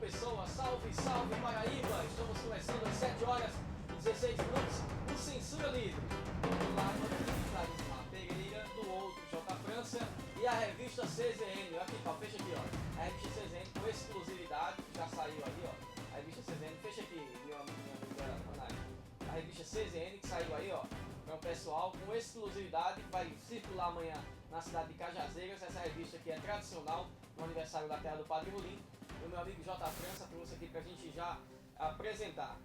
Pessoa, salve, salve Paraíba! Estamos começando às 7 horas e 16 minutos no Censura Livre. Do lado de Clarismar Pereira, do outro J. França e a revista CZN. Aqui, ó, fecha aqui, ó. A revista CZN com exclusividade, já saiu ali, ó. A revista CZN, fecha aqui, meu amigo, Ronaldo. A revista CZN que saiu aí, ó. É um pessoal com exclusividade, vai circular amanhã na cidade de Cajazeiras. Essa revista aqui é tradicional no aniversário da terra do Padre Rolim. O meu amigo J. França trouxe aqui pra gente já apresentar.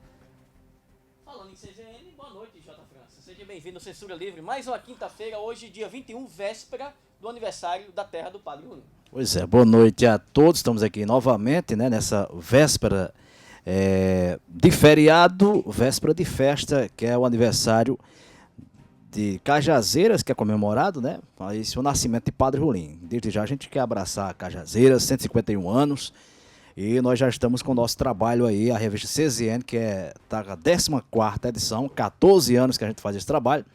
Falando em CZN, boa noite, J. França. Seja bem-vindo ao Censura Livre. Mais uma quinta-feira, hoje, dia 21, véspera do aniversário da terra do Padre Rolim. Pois é, boa noite a todos. Estamos aqui novamente, né, nessa véspera de feriado, véspera de festa, que é o aniversário de Cajazeiras, que é comemorado, né? Esse é o nascimento de Padre Rolim. Desde já a gente quer abraçar Cajazeiras, 151 anos. E nós já estamos com o nosso trabalho aí, a revista CZN, que tá a 14ª edição, 14 anos que a gente faz esse trabalho.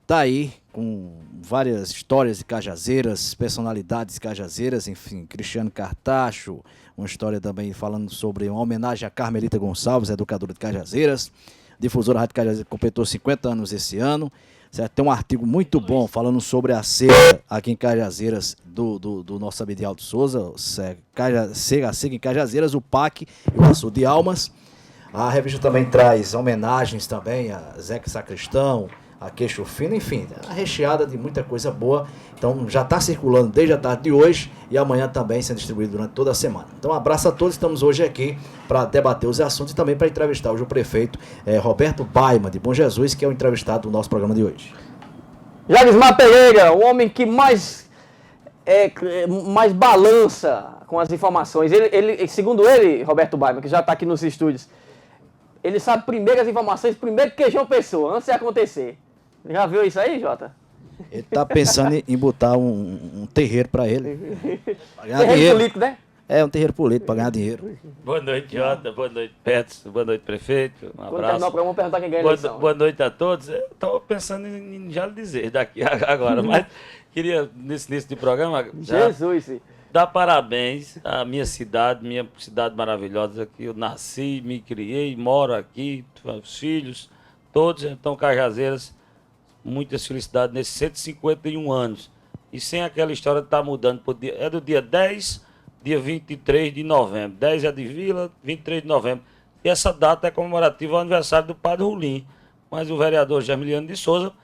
Tá aí com várias histórias de Cajazeiras, personalidades cajazeiras, enfim, Cristiano Cartacho, uma história também falando sobre uma homenagem a Carmelita Gonçalves, educadora de Cajazeiras. Difusora Rádio Cajazeiras completou 50 anos esse ano. Certo? Tem um artigo muito bom falando sobre a ceia aqui em Cajazeiras do nosso Abdiel de Souza, a ceia em Cajazeiras, o PAC e o Açude de Almas. A revista também traz homenagens também a Zeca Sacristão, a Queixo Fino, enfim, recheada de muita coisa boa. Então já está circulando desde a tarde de hoje e amanhã também sendo distribuído durante toda a semana. Então um abraço a todos, estamos hoje aqui para debater os assuntos e também para entrevistar hoje o prefeito Roberto Baima, de Bom Jesus, que é o entrevistado do nosso programa de hoje. Jarismar Pereira, o homem que mais balança com as informações. Ele, segundo ele, Roberto Baima, que já está aqui nos estúdios, ele sabe primeiro as informações, primeiro que João Pessoa, antes de acontecer. Já viu isso aí, Jota? Ele tá pensando em botar um terreiro para ele. Terreiro político, né? Um terreiro político para ganhar dinheiro. Boa noite, Jota. Boa noite, Petros. Boa noite, prefeito. Um Quando terminar o programa, vamos perguntar quem ganha a eleição. Boa noite a todos. Eu estava pensando em já lhe dizer daqui agora, mas queria, nesse início de programa, dar parabéns à minha cidade maravilhosa, que eu nasci, me criei, moro aqui, os filhos, todos, então Cajazeiras. Muitas felicidades nesses 151 anos. E sem aquela história de estar mudando. É do dia 10, dia 23 de novembro. 10 é de Vila, 23 de novembro. E essa data é comemorativa ao aniversário do Padre Rolim. Mas o vereador Germiliano de Souza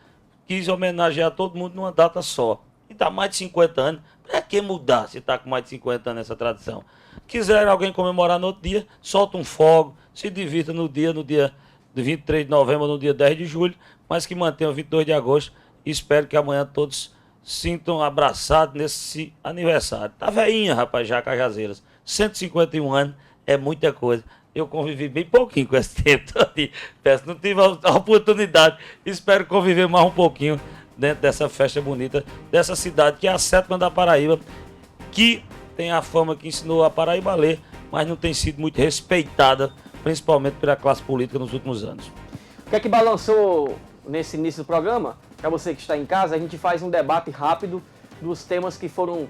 quis homenagear todo mundo numa data só. E está mais de 50 anos. Para que mudar se está com mais de 50 anos essa tradição? Quiser alguém comemorar no outro dia, solta um fogo, se divirta no dia de 23 de novembro ou no dia 10 de julho, mas que mantenha o 22 de agosto. E espero que amanhã todos sintam abraçados nesse aniversário. Tá veinha, rapaz, já Cajazeiras. 151 anos é muita coisa. Eu convivi bem pouquinho com esse tempo. Peço, não tive a oportunidade. Espero conviver mais um pouquinho dentro dessa festa bonita, dessa cidade que é a 7ª da Paraíba, que tem a fama que ensinou a Paraíba a ler, mas não tem sido muito respeitada, principalmente pela classe política nos últimos anos. O que é que balançou nesse início do programa? Para você que está em casa, a gente faz um debate rápido dos temas que foram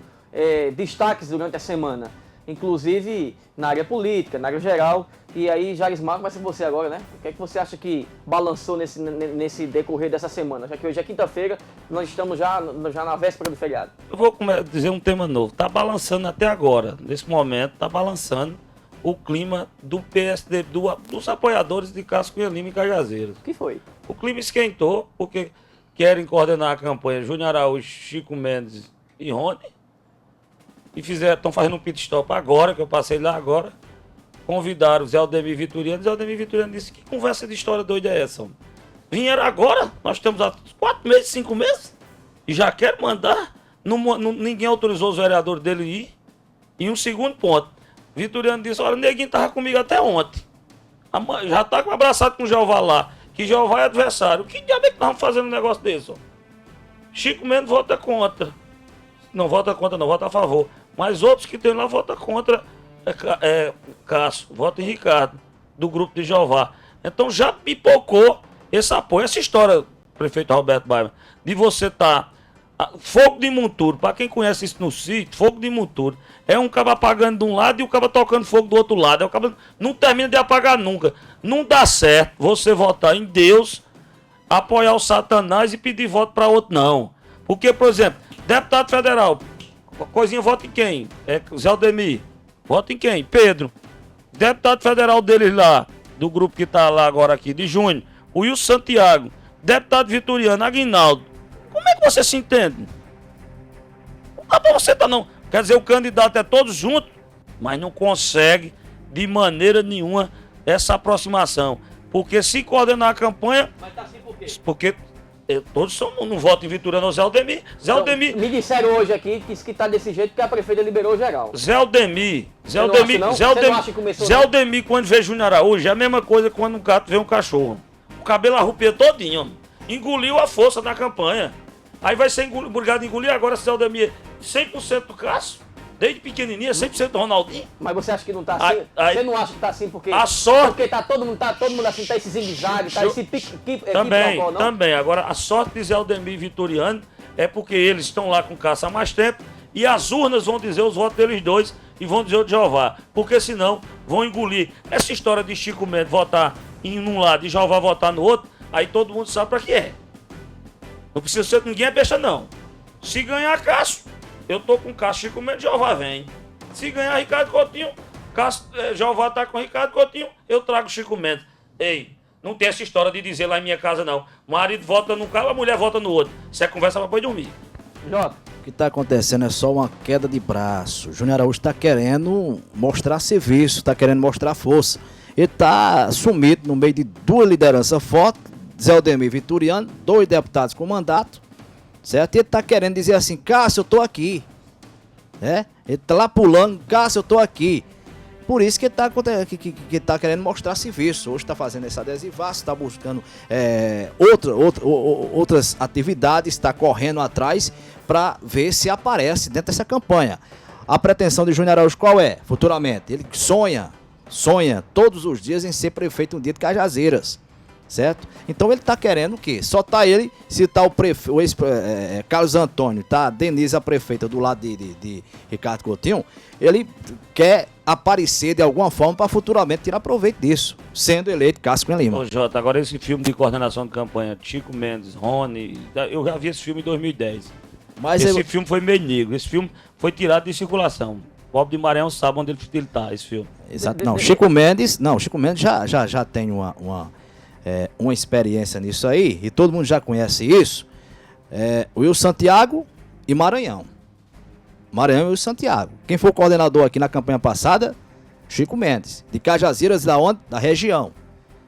destaques durante a semana, inclusive na área política, na área geral. E aí, Jarismar, começa com você agora, né? O que é que você acha que balançou nesse decorrer dessa semana? Já que hoje é quinta-feira, nós estamos já na véspera do feriado. Eu vou dizer um tema novo. Está balançando até agora, nesse momento, está balançando o clima do PSD, dos apoiadores de Cássio Cunha Lima e Cajazeiras. O que foi? O clima esquentou, porque querem coordenar a campanha Júnior Araújo, Chico Mendes e Rony. E estão fazendo um pit stop agora, que eu passei lá agora. Convidaram o Zé Aldemir Vitoriano. Zé Aldemir Vitoriano disse: que conversa de história doida é essa? Vieram agora, nós temos há 4 meses, 5 meses, e já querem mandar. Ninguém autorizou os vereadores dele ir. E um segundo ponto, Vitoriano disse: olha, o neguinho estava comigo até ontem. Já está abraçado com o Jeová lá, que Jeová é adversário. Que diabo é que nós vamos fazendo um negócio desse? Ó? Chico Mendes vota contra. Não vota contra, não, vota a favor. Mas outros que tem lá votam contra Cássio, vota em Ricardo, do grupo de Jeová. Então já pipocou esse apoio. Essa história, prefeito Roberto Baima, de você estar Fogo de monturo, para quem conhece isso no sítio, fogo de monturo é um cabo apagando de um lado e o cabo tocando fogo do outro lado. O cabo não termina de apagar nunca. Não dá certo você votar em Deus, apoiar o Satanás e pedir voto para outro, não. Porque, por exemplo, deputado federal, coisinha, vota em quem? Zé Aldemir. Vota em quem? Pedro. Deputado federal deles lá, do grupo que tá lá agora aqui, de Júnior, o Wilson Santiago. Deputado Vitoriano, Aguinaldo. Como é que você se entende? Não dá pra você não. Quer dizer, o candidato é todos juntos, mas não consegue de maneira nenhuma essa aproximação. Porque se coordenar a campanha... Mas tá assim por quê? Porque todos não votam em Vitoriano ou Zé Aldemir. Zé Aldemir... Me disseram hoje aqui que tá desse jeito porque a prefeita liberou geral. Zé Aldemir, Zé Aldemir, quando vê Júnior Araújo, é a mesma coisa que quando um gato vê um cachorro. O cabelo arrupia todinho, homem. Engoliu a força da campanha. Aí vai ser obrigado a engolir agora Zé Aldemir 100% do Cássio, desde pequenininha, 100% do Ronaldinho. Mas você acha que não tá assim? Você não acha que tá assim porque... A sorte... Porque tá todo mundo assim, tá esse zigue-zague, tá esse pique Também. Agora, a sorte de Zé Aldemir e Vitoriano é porque eles estão lá com Cássio há mais tempo e as urnas vão dizer os votos deles dois e vão dizer o de Jeová. Porque senão vão engolir. Essa história de Chico Mendes votar em um lado e Jeová votar no outro, aí todo mundo sabe pra que é. Não precisa ser ninguém é besta, não. Se ganhar Cássio, eu tô com Cássio, Chico Mendes, Jeová vem. Se ganhar Ricardo Coutinho, Jeová tá com Ricardo Coutinho, eu trago Chico Mendes. Ei, não tem essa história de dizer lá em minha casa, não. O marido vota num cara, a mulher vota no outro. Isso é conversa pra depois dormir. Jota. O que está acontecendo é só uma queda de braço. Júnior Araújo está querendo mostrar serviço, está querendo mostrar força. Ele está sumido no meio de duas lideranças fortes, Zé Aldemir e Vitoriano, 2 deputados com mandato, certo? E ele está querendo dizer assim, Cássio, eu estou aqui. Ele está lá pulando, Cássio, eu estou aqui. Por isso que ele tá querendo mostrar serviço. Hoje está fazendo esse adesivaço, está buscando outras atividades, está correndo atrás para ver se aparece dentro dessa campanha. A pretensão de Júnior Araújo qual é? Futuramente, ele sonha todos os dias em ser prefeito um dia de Cajazeiras, certo? Então ele está querendo o quê? Só tá ele, se tá o Carlos Antônio, tá a Denise, a prefeita, do lado de Ricardo Coutinho, ele quer aparecer de alguma forma para futuramente tirar proveito disso, sendo eleito Cássio Cunha Lima. Ô Jota, agora esse filme de coordenação de campanha, Chico Mendes, Rony, eu já vi esse filme em 2010. Mas esse filme foi meio negro, esse filme foi tirado de circulação. Bob de Maranhão sabe onde ele tá, esse filme. Exato, não, Chico Mendes já tem uma experiência nisso aí, e todo mundo já conhece isso. Wilson Santiago e Maranhão. Maranhão e Wilson Santiago. Quem foi o coordenador aqui na campanha passada? Chico Mendes, de Cajazeiras, da região,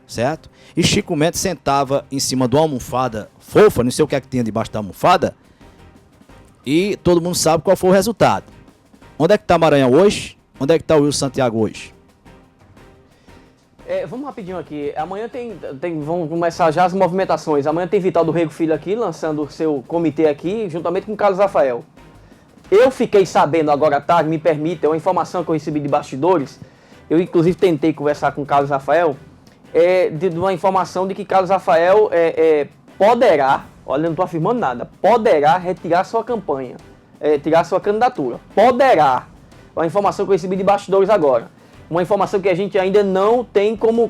certo? E Chico Mendes sentava em cima de uma almofada fofa, não sei o que é que tinha debaixo da almofada, e todo mundo sabe qual foi o resultado. Onde é que está Maranhão hoje? Onde é que está o Wilson Santiago hoje? Vamos rapidinho aqui. Amanhã vão começar já as movimentações. Amanhã tem Vital do Rego Filho aqui, lançando o seu comitê aqui, juntamente com o Carlos Rafael. Eu fiquei sabendo agora à tarde, me permita, é uma informação que eu recebi de bastidores. Eu, inclusive, tentei conversar com o Carlos Rafael, de uma informação de que Carlos Rafael poderá, olha, não estou afirmando nada, poderá retirar sua campanha, tirar sua candidatura. Poderá. É uma informação que eu recebi de bastidores agora. Uma informação que a gente ainda não tem como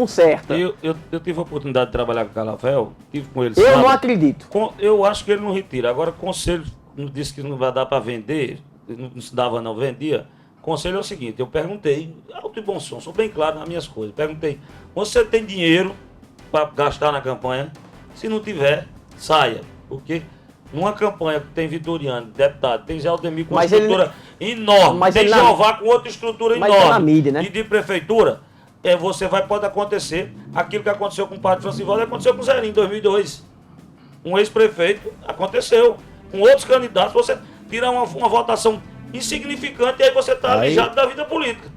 certa. Eu tive a oportunidade de trabalhar com o Carlos Rafael, tive com ele. Eu não acredito. Eu acho que ele não retira. Agora, conselho, não disse que não vai dar para vender, não se dava não, vendia. Conselho é o seguinte, eu perguntei, alto e bom som, sou bem claro nas minhas coisas, perguntei, você tem dinheiro para gastar na campanha? Se não tiver, saia, porque numa campanha que tem Vitoriano, deputado, tem Zé Aldemir com uma estrutura enorme, tem Jeová com outra estrutura enorme, na mídia, né? E de prefeitura, pode acontecer aquilo que aconteceu com o padre Francisco Valde, aconteceu com o Zerinho em 2002. Um ex-prefeito, aconteceu. Com outros candidatos, você tira uma votação insignificante e aí você está alijado da vida política.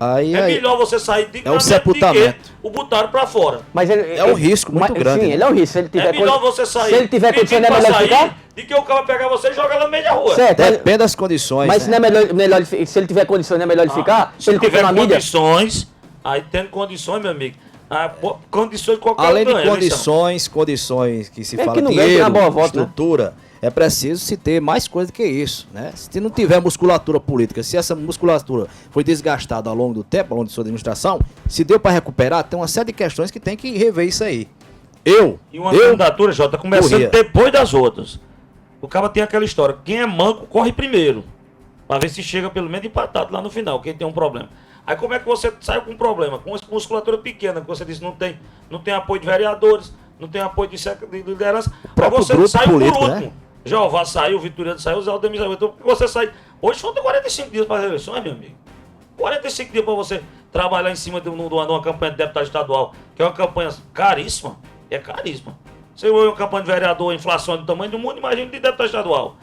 Melhor você sair de o sepultamento. O botaram para fora. Mas é um risco muito grande. Sim, ele é um risco. Se ele tiver melhor você sair. Se ele tiver condições, não é melhor ficar? De que o cara pegar você e jogar lá no meio da rua. Certo, depende das condições. Mas né? não é melhor, se ele tiver condições, não é melhor ele ficar? Se ele tiver condições, aí tendo condições, meu amigo. Condições qualquer além de condições que se fala, dinheiro, estrutura, é preciso se ter mais coisa que isso, né? Se não tiver musculatura política, se essa musculatura foi desgastada ao longo do tempo, ao longo de sua administração, se deu para recuperar, tem uma série de questões que tem que rever isso aí. E uma candidatura, Jota, começando depois das outras. O cara tem aquela história, quem é manco corre primeiro, para ver se chega pelo menos empatado lá no final, quem tem um problema. Aí como é que você sai com um problema? Com musculatura pequena, que você disse não tem apoio de vereadores, não tem apoio de liderança, aí você sai político, por último. Né? Jeová saiu, Vitoriano saiu, Zé Aldemir saiu. Então você sai. Hoje faltam 45 dias para as eleições, meu amigo. 45 dias para você trabalhar em cima de uma campanha de deputado estadual, que é uma campanha caríssima. É caríssima. Você vê uma campanha de vereador, inflação do tamanho do mundo, imagina de deputado estadual.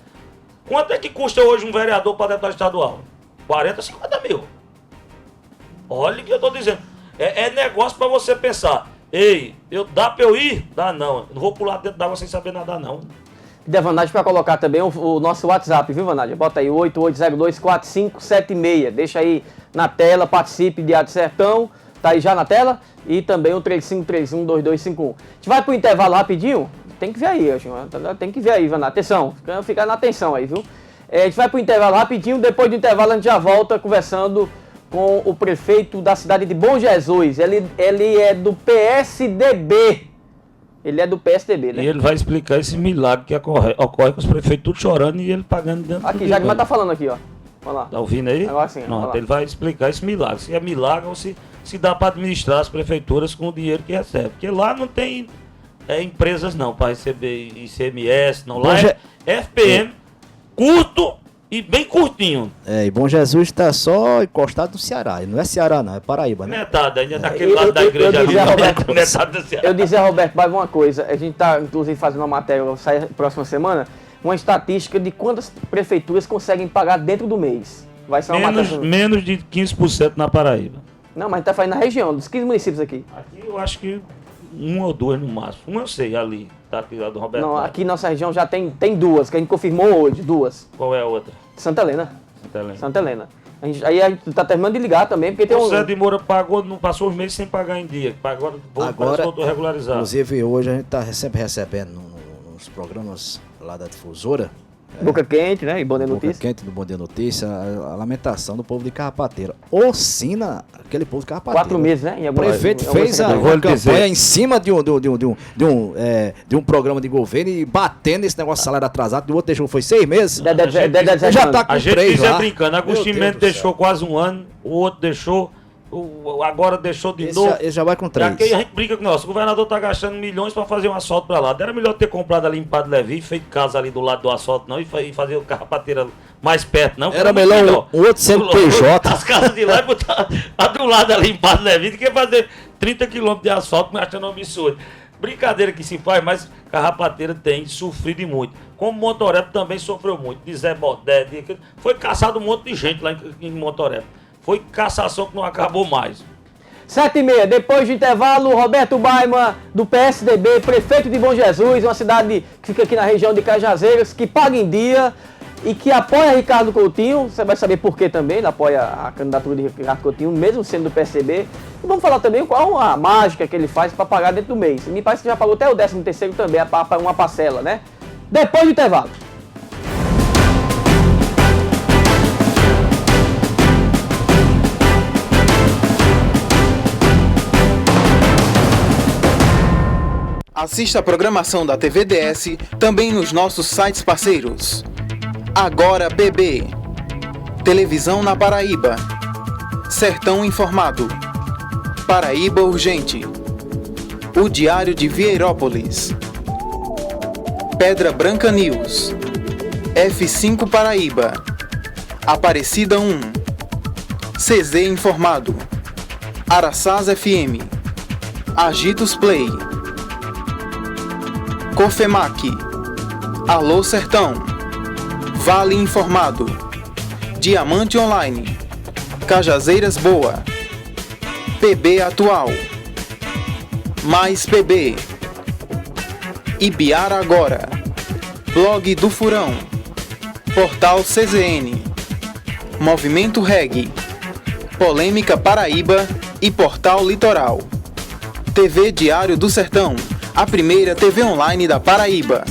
Quanto é que custa hoje um vereador para deputado estadual? 40, 50 mil. Olha o que eu estou dizendo. É negócio para você pensar. Ei, dá para eu ir? Dá não. Não vou pular dentro d'água sem saber nadar, não. Der Vanade para colocar também o nosso WhatsApp, viu, Vanade? Bota aí 88024576. Deixa aí na tela, participe de Diário Sertão. Tá aí já na tela. E também o 35312251. A gente vai pro intervalo rapidinho? Tem que ver aí, tem que ver aí, Vanade. Atenção, fica na atenção aí, viu? A gente vai pro intervalo rapidinho. Depois do intervalo a gente já volta conversando com o prefeito da cidade de Bom Jesus. Ele é do PSDB. Ele é do PSDB, né? E ele vai explicar esse milagre que ocorre com os prefeitos tudo chorando e ele pagando dentro aqui, já que vai tá falando aqui, ó. Vamos lá. Tá ouvindo aí? Agora sim. Não, ele vai explicar esse milagre. Se é milagre ou se dá para administrar as prefeituras com o dinheiro que recebe. Porque lá não tem empresas não para receber ICMS, não. Lá é FPM, curto e bem curtinho. E Bom Jesus está só encostado no Ceará. E não é Ceará não, é Paraíba, né? Metade, ainda daquele lado da igreja ali. Metade do Ceará. Eu dizia, Roberto, vai uma coisa. A gente está, inclusive, fazendo uma matéria, vai sair próxima semana, uma estatística de quantas prefeituras conseguem pagar dentro do mês. Vai ser uma menos de 15% na Paraíba. Não, mas a gente está falando na região, dos 15 municípios aqui. Aqui eu acho que uma ou duas no máximo. Uma eu sei, ali. Tá aqui lá do Roberto. Não, aqui nossa região já tem duas, que a gente confirmou hoje, duas. Qual é a outra? Santa Helena. Santa Helena. Aí a gente tá terminando de ligar também, porque tem o Zé de Moura pagou, não passou os meses sem pagar em dia. Agora voltou regularizado. Inclusive hoje a gente tá sempre recebendo nos programas lá da difusora. Boca Quente, né? E Bom Dia Notícia. Boca Quente do Bom Dia Notícia, a lamentação do povo de Carrapateira. Ocina aquele povo de Carrapateira. 4 meses, né? O prefeito fez a campanha em cima de um programa de governo e batendo esse negócio de salário atrasado. O outro deixou, foi 6 meses. Já tá com 3 lá. Brincando. Agostinho Mendes deixou quase um ano, o outro deixou. Agora deixou de novo. Ele já vai com 3. Aqui a gente brinca com nós. O governador tá gastando milhões para fazer um asfalto para lá. Era melhor ter comprado ali em Padre Levi, feito casa ali do lado do asfalto, não, e fazer o Carrapateira mais perto, não. Era melhor um outro CNPJ. As casas de lá e botar do lado ali em Padre Levi, do que fazer 30 km de asfalto, me achando um absurdo. Brincadeira que se faz, mas Carrapateira tem sofrido muito. Como Motoreba também sofreu muito. De Zé Bodé, foi caçado um monte de gente lá em Motoreba. Foi cassação que não acabou mais. 7h30, depois do intervalo, Roberto Baima, do PSDB, prefeito de Bom Jesus, uma cidade que fica aqui na região de Cajazeiras, que paga em dia e que apoia Ricardo Coutinho. Você vai saber por que também ele apoia a candidatura de Ricardo Coutinho, mesmo sendo do PSDB. E vamos falar também qual a mágica que ele faz para pagar dentro do mês. Me parece que já pagou até o 13º também, uma parcela, né? Depois do intervalo. Assista a programação da TVDS também nos nossos sites parceiros. Agora BB, Televisão na Paraíba, Sertão Informado, Paraíba Urgente, O Diário de Vieirópolis, Pedra Branca News, F5 Paraíba, Aparecida 1, CZ Informado, Araçás FM, Agitos Play, Cofemac, Alô Sertão, Vale Informado, Diamante Online, Cajazeiras Boa, PB Atual, Mais PB, Ibiara Agora, Blog do Furão, Portal CZN, Movimento Reg, Polêmica Paraíba e Portal Litoral, TV Diário do Sertão, a primeira TV online da Paraíba.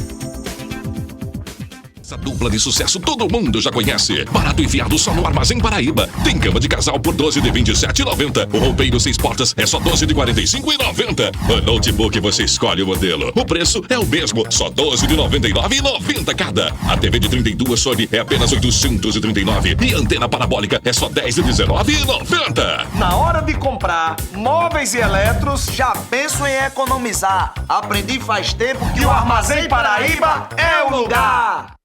Essa dupla de sucesso todo mundo já conhece. Barato e fiado só no Armazém Paraíba. Tem cama de casal por 12 de R$ 27,90. O roupeiro 6 portas é só 12 de R$ 45,90. O notebook você escolhe o modelo. O preço é o mesmo, só 12 de R$ 99,90 cada. A TV de 32 Sony é apenas 839 e a antena parabólica é só 10 de R$ 19,90. Na hora de comprar móveis e eletros, já penso em economizar. Aprendi faz tempo que o Armazém Paraíba é o lugar.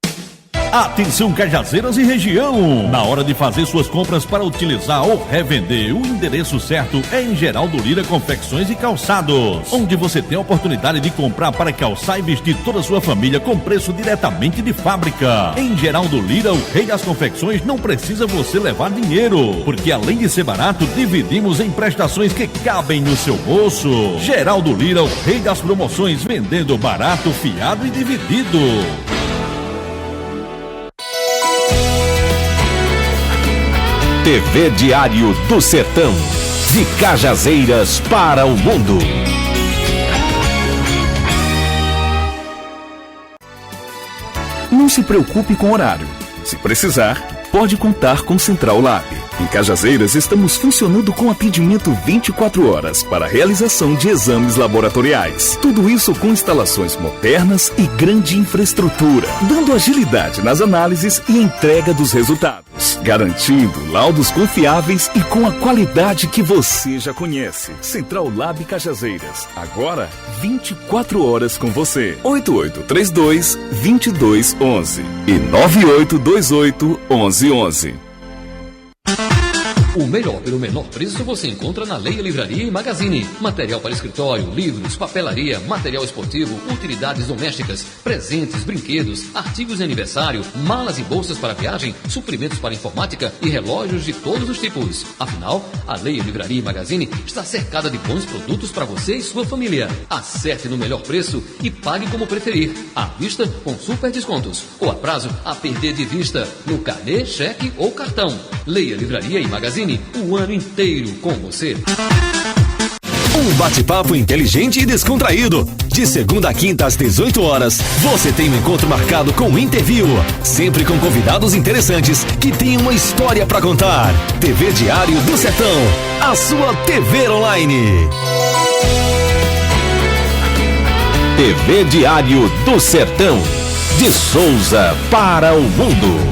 Atenção, Cajazeiras e região! Na hora de fazer suas compras para utilizar ou revender, o endereço certo é em Geraldo Lira Confecções e Calçados, onde você tem a oportunidade de comprar para calçar e vestir toda a sua família com preço diretamente de fábrica. Em Geraldo Lira, o rei das confecções, não precisa você levar dinheiro, porque além de ser barato, dividimos em prestações que cabem no seu bolso. Geraldo Lira, o rei das promoções, vendendo barato, fiado e dividido. TV Diário do Sertão, de Cajazeiras para o mundo. Não se preocupe com horário. Se precisar, pode contar com Central Lab. Em Cajazeiras, estamos funcionando com atendimento 24 horas para a realização de exames laboratoriais. Tudo isso com instalações modernas e grande infraestrutura, dando agilidade nas análises e entrega dos resultados, garantindo laudos confiáveis e com a qualidade que você já conhece. Central Lab Cajazeiras, agora 24 horas com você. 8832-2211 e 9828-1111. O melhor pelo menor preço você encontra na Leia Livraria e Magazine. Material para escritório, livros, papelaria, material esportivo, utilidades domésticas, presentes, brinquedos, artigos de aniversário, malas e bolsas para viagem, suprimentos para informática e relógios de todos os tipos. Afinal, a Leia Livraria e Magazine está cercada de bons produtos para você e sua família. Acerte no melhor preço e pague como preferir. À vista, com super descontos. Ou a prazo, a perder de vista, no carnê, cheque ou cartão. Leia Livraria e Magazine, o ano inteiro com você. Um bate-papo inteligente e descontraído. De segunda a quinta às 18 horas, você tem um encontro marcado com o Interview. Sempre com convidados interessantes que têm uma história para contar. TV Diário do Sertão, a sua TV online. TV Diário do Sertão, de Souza para o mundo.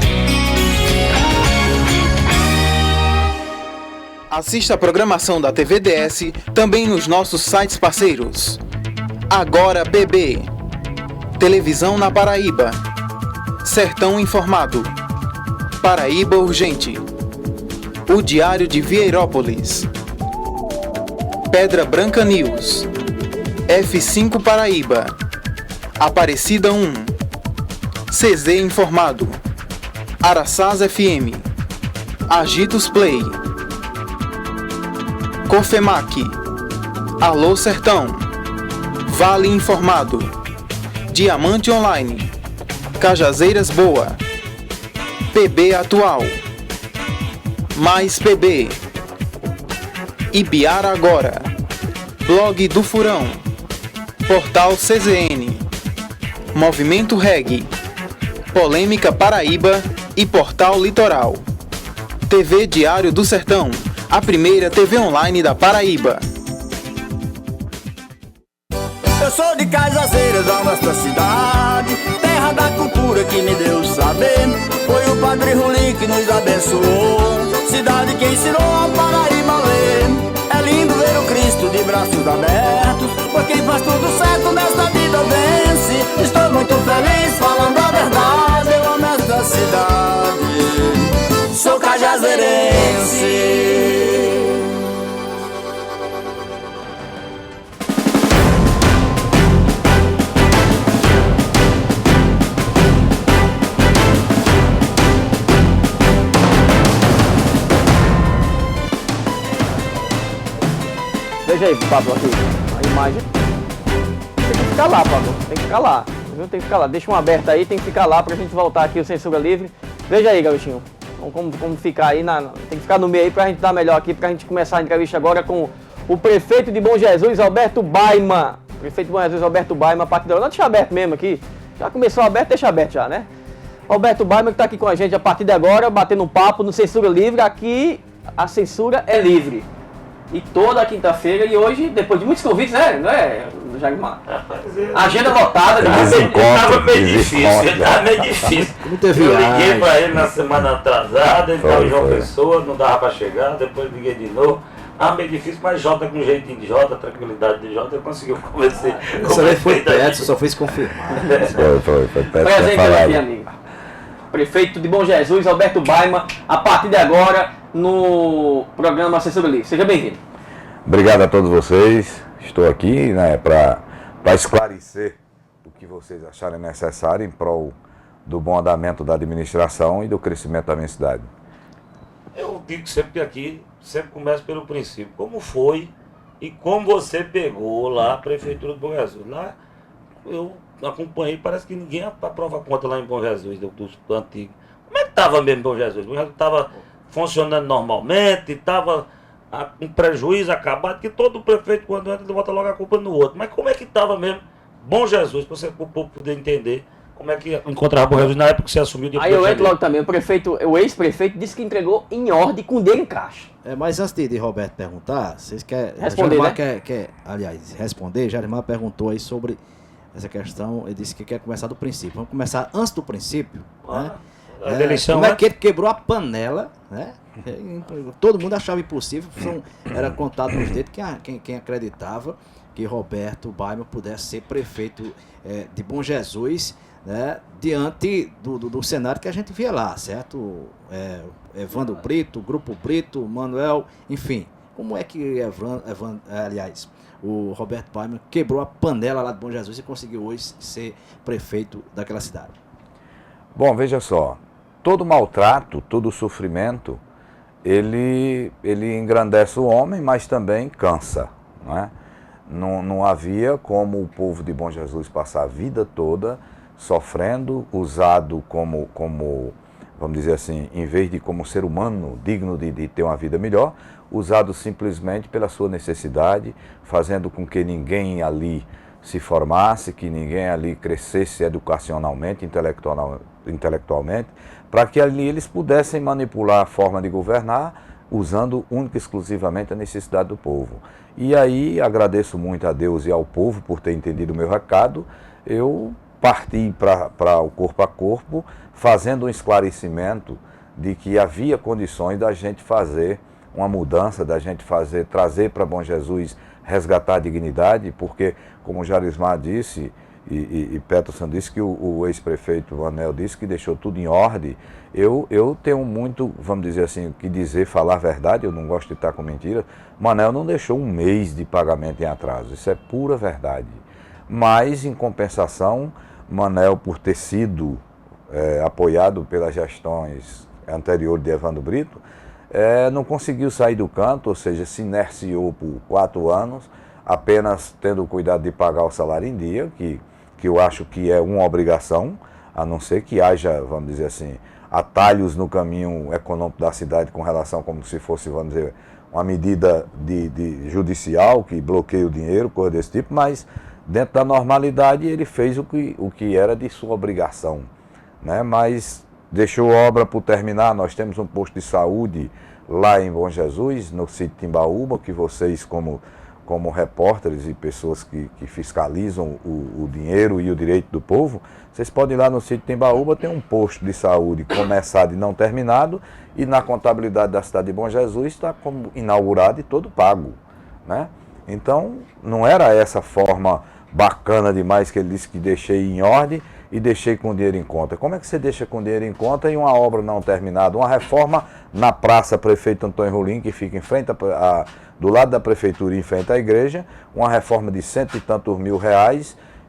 Assista a programação da TVDS também nos nossos sites parceiros. Agora BB, Televisão na Paraíba, Sertão Informado, Paraíba Urgente, O Diário de Vieirópolis, Pedra Branca News, F5 Paraíba, Aparecida 1, CZ Informado, Araçás FM, Agitos Play, Cofemac, Alô Sertão, Vale Informado, Diamante Online, Cajazeiras Boa, PB Atual, Mais PB, Ibiara Agora, Blog do Furão, Portal CZN, Movimento Reg, Polêmica Paraíba e Portal Litoral. TV Diário do Sertão, a primeira TV online da Paraíba. Eu sou de Cajazeiras, a nossa cidade, terra da cultura que me deu saber. Foi o Padre Ruli que nos abençoou, cidade que ensinou a Paraíba a ler. É lindo ver o Cristo de braços abertos, pois quem faz tudo certo nesta vida vence. Estou muito feliz falando a verdade, eu amo esta cidade, sou cajazeirense. Veja aí, Pablo, aqui, a imagem. Tem que ficar lá, Pablo, tem que ficar lá. Viu? Tem que ficar lá, deixa um aberto aí, tem que ficar lá pra gente voltar aqui o Censura Livre. Veja aí, garotinho, como ficar aí, tem que ficar no meio aí pra gente dar melhor aqui, pra gente começar a entrevista agora com o prefeito de Bom Jesus, Alberto Baima. Prefeito de Bom Jesus, Alberto Baima, Partidão. Não, deixa aberto mesmo aqui, já começou aberto, deixa aberto já, né? Roberto Baiman, que está aqui com a gente a partir de agora, batendo um papo no Censura Livre. Aqui a censura é livre. E toda quinta-feira, e hoje, depois de muitos convites, né? Não é, Jagmar? Agenda lotada. Tava meio difícil. Não teve Eu liguei pra ele na semana atrasada, ele estava em João Pessoa, não dava pra chegar, depois liguei de novo. Meio difícil, mas Jota com jeitinho de Jota, tranquilidade de Jota, ele conseguiu convencer. Essa vez foi Petson, só fez confirmar. Foi presente aqui, amigo. Prefeito de Bom Jesus, Roberto Baiman, a partir de agora, no programa Censura Livre. Seja bem-vindo. Obrigado a todos vocês. Estou aqui, né, para esclarecer o que vocês acharem necessário em prol do bom andamento da administração e do crescimento da minha cidade. Eu digo sempre que aqui, sempre começa pelo princípio. Como foi e como você pegou lá a Prefeitura de Bom Jesus? Lá eu acompanhei, parece que ninguém aprova conta lá em Bom Jesus, do antigo. Como é que estava mesmo Bom Jesus? Bom Jesus estava funcionando normalmente, estava com prejuízo acabado, que todo prefeito, quando entra, ele bota logo a culpa no outro. Mas como é que estava mesmo Bom Jesus, para o povo poder entender como é que encontrava Bom Jesus na época que você assumiu de Aí eu entro logo também, o ex-prefeito disse que entregou em ordem com dinheiro em caixa. Mas antes de Roberto perguntar, vocês querem... Responder, Jarimar né? quer, aliás, responder. Jarimar perguntou aí sobre essa questão, ele disse que quer começar do princípio. Vamos começar antes do princípio, né? Como é que ele quebrou a panela, né? Todo mundo achava impossível, era contado nos dedos quem acreditava que Roberto Baiman pudesse ser prefeito de Bom Jesus, né? Diante do cenário que a gente via lá, certo? Evandro Brito, Grupo Brito, Manuel, enfim. Como é que o Roberto Baiman quebrou a panela lá de Bom Jesus e conseguiu hoje ser prefeito daquela cidade? Bom, veja só, todo maltrato, todo sofrimento, ele engrandece o homem, mas também cansa, não é? Não havia como o povo de Bom Jesus passar a vida toda sofrendo, usado como, vamos dizer assim, em vez de como ser humano digno de ter uma vida melhor, usado simplesmente pela sua necessidade, fazendo com que ninguém ali se formasse, que ninguém ali crescesse educacionalmente, intelectualmente, para que ali eles pudessem manipular a forma de governar, usando única e exclusivamente a necessidade do povo. E aí agradeço muito a Deus e ao povo por ter entendido o meu recado. Eu parti para o corpo a corpo, fazendo um esclarecimento de que havia condições da gente fazer uma mudança, da gente trazer para Bom Jesus, resgatar a dignidade, porque, como o Jarismar disse, e Peterson disse que o ex-prefeito Manel disse que deixou tudo em ordem. Eu tenho muito, vamos dizer assim, falar a verdade, eu não gosto de estar com mentira. Manel não deixou um mês de pagamento em atraso, isso é pura verdade. Mas, em compensação, Manel, por ter sido apoiado pelas gestões anteriores de Evandro Brito, não conseguiu sair do canto, ou seja, se inerciou por 4 anos, apenas tendo cuidado de pagar o salário em dia, que eu acho que é uma obrigação, a não ser que haja, vamos dizer assim, atalhos no caminho econômico da cidade com relação como se fosse, vamos dizer, uma medida de judicial que bloqueia o dinheiro, coisa desse tipo, mas dentro da normalidade ele fez o que era de sua obrigação, né? Mas deixou obra por terminar. Nós temos um posto de saúde lá em Bom Jesus, no sítio Timbaúba, que vocês, como repórteres e pessoas que fiscalizam o dinheiro e o direito do povo, vocês podem ir lá no sítio Timbaúba, tem um posto de saúde começado e não terminado, e na contabilidade da cidade de Bom Jesus está como inaugurado e todo pago, né? Então, não era essa forma bacana demais que ele disse que deixei em ordem e deixei com dinheiro em conta. Como é que você deixa com dinheiro em conta e uma obra não terminada? Uma reforma na Praça Prefeito Antônio Rolim, que fica em frente do lado da prefeitura, em frente à igreja, uma reforma de R$100 e tantos mil,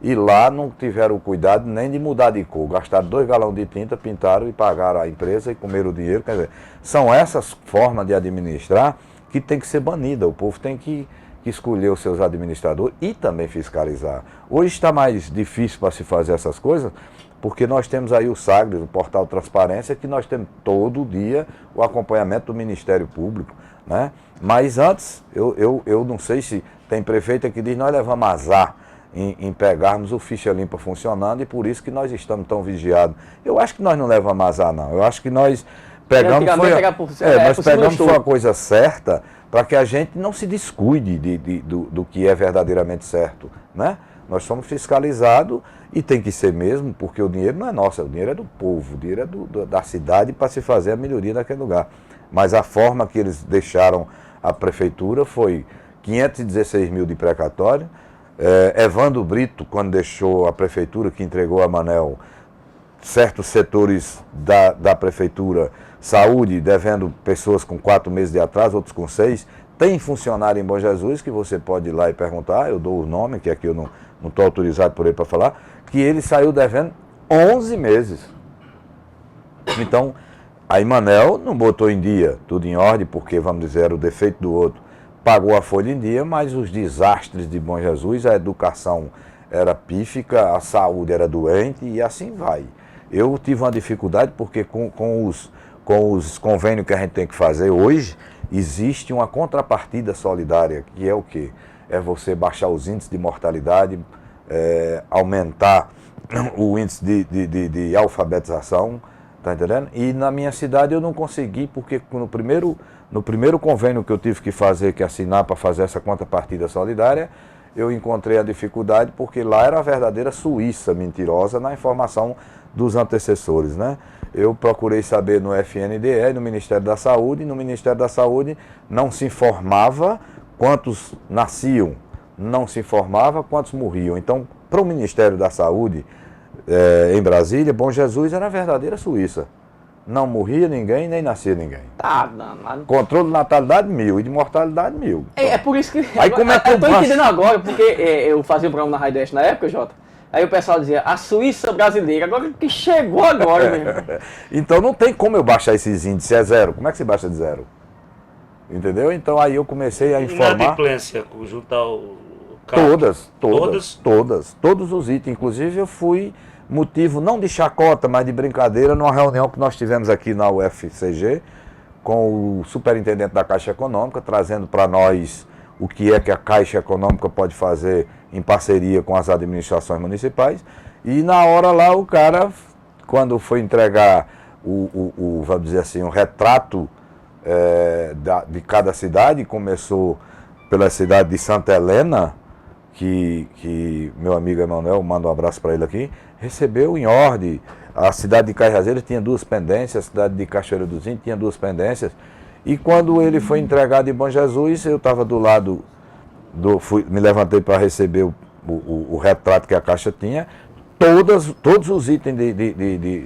e lá não tiveram o cuidado nem de mudar de cor. Gastaram 2 galões de tinta, pintaram e pagaram a empresa e comeram o dinheiro. Quer dizer, são essas formas de administrar que tem que ser banida. O povo tem que escolher os seus administradores e também fiscalizar. Hoje está mais difícil para se fazer essas coisas, porque nós temos aí o Sagres, o portal Transparência, que nós temos todo dia o acompanhamento do Ministério Público, né? Mas antes, eu não sei se tem prefeito que diz, nós levamos azar em pegarmos o ficha limpa funcionando e por isso que nós estamos tão vigiados. Eu acho que nós não levamos azar, não. Eu acho que nós pegamos foi a coisa certa para que a gente não se descuide do que é verdadeiramente certo, né? Nós somos fiscalizados e tem que ser mesmo, porque o dinheiro não é nosso, o dinheiro é do povo, o dinheiro é da cidade para se fazer a melhoria naquele lugar. Mas a forma que eles deixaram a prefeitura foi 516 mil de precatório. Evandro Brito, quando deixou a prefeitura, que entregou a Manel, certos setores da prefeitura, saúde, devendo pessoas com 4 meses de atraso, outros com 6. Tem funcionário em Bom Jesus que você pode ir lá e perguntar, eu dou o nome, que aqui eu não estou autorizado por ele para falar, que ele saiu devendo 11 meses. Então, aí Manel não botou em dia, tudo em ordem, porque, vamos dizer, era o defeito do outro. Pagou a folha em dia, mas os desastres de Bom Jesus, a educação era pífica, a saúde era doente e assim vai. Eu tive uma dificuldade porque com os convênios que a gente tem que fazer hoje, existe uma contrapartida solidária, que é o quê? É você baixar os índices de mortalidade, aumentar o índice de alfabetização, tá entendendo? E na minha cidade eu não consegui, porque no primeiro convênio que eu tive que fazer, que assinar para fazer essa contrapartida solidária, eu encontrei a dificuldade porque lá era a verdadeira Suíça mentirosa na informação dos antecessores, né? Eu procurei saber no FNDE, no Ministério da Saúde, e no Ministério da Saúde não se informava quantos nasciam, não se informava quantos morriam. Então, para o Ministério da Saúde, em Brasília, Bom Jesus era a verdadeira Suíça. Não morria ninguém, nem nascia ninguém. Tá, danado. Controle de natalidade 1000 e de mortalidade 1000. É por isso que... Aí como é que eu tô entendendo agora, porque eu fazia um programa na Rádio Oeste na época, Jota. Aí o pessoal dizia, a Suíça brasileira, agora que chegou agora mesmo. Então não tem como eu baixar esses índices, é zero. Como é que se baixa de zero? Entendeu? Então aí eu comecei a informar... Inadimplência, junto ao... Todos os itens. Inclusive eu fui motivo não de chacota, mas de brincadeira, numa reunião que nós tivemos aqui na UFCG, com o superintendente da Caixa Econômica, trazendo para nós o que é que a Caixa Econômica pode fazer em parceria com as administrações municipais. E na hora lá o cara, quando foi entregar vamos dizer assim, um retrato de cada cidade, começou pela cidade de Santa Helena, que meu amigo Emanuel, manda um abraço para ele aqui, recebeu em ordem. A cidade de Cajazeiras tinha 2 pendências, a cidade de Cachoeira dos Índios tinha 2 pendências. E quando ele foi entregado em Bom Jesus, eu estava do lado, me levantei para receber o retrato que a Caixa tinha, todos os itens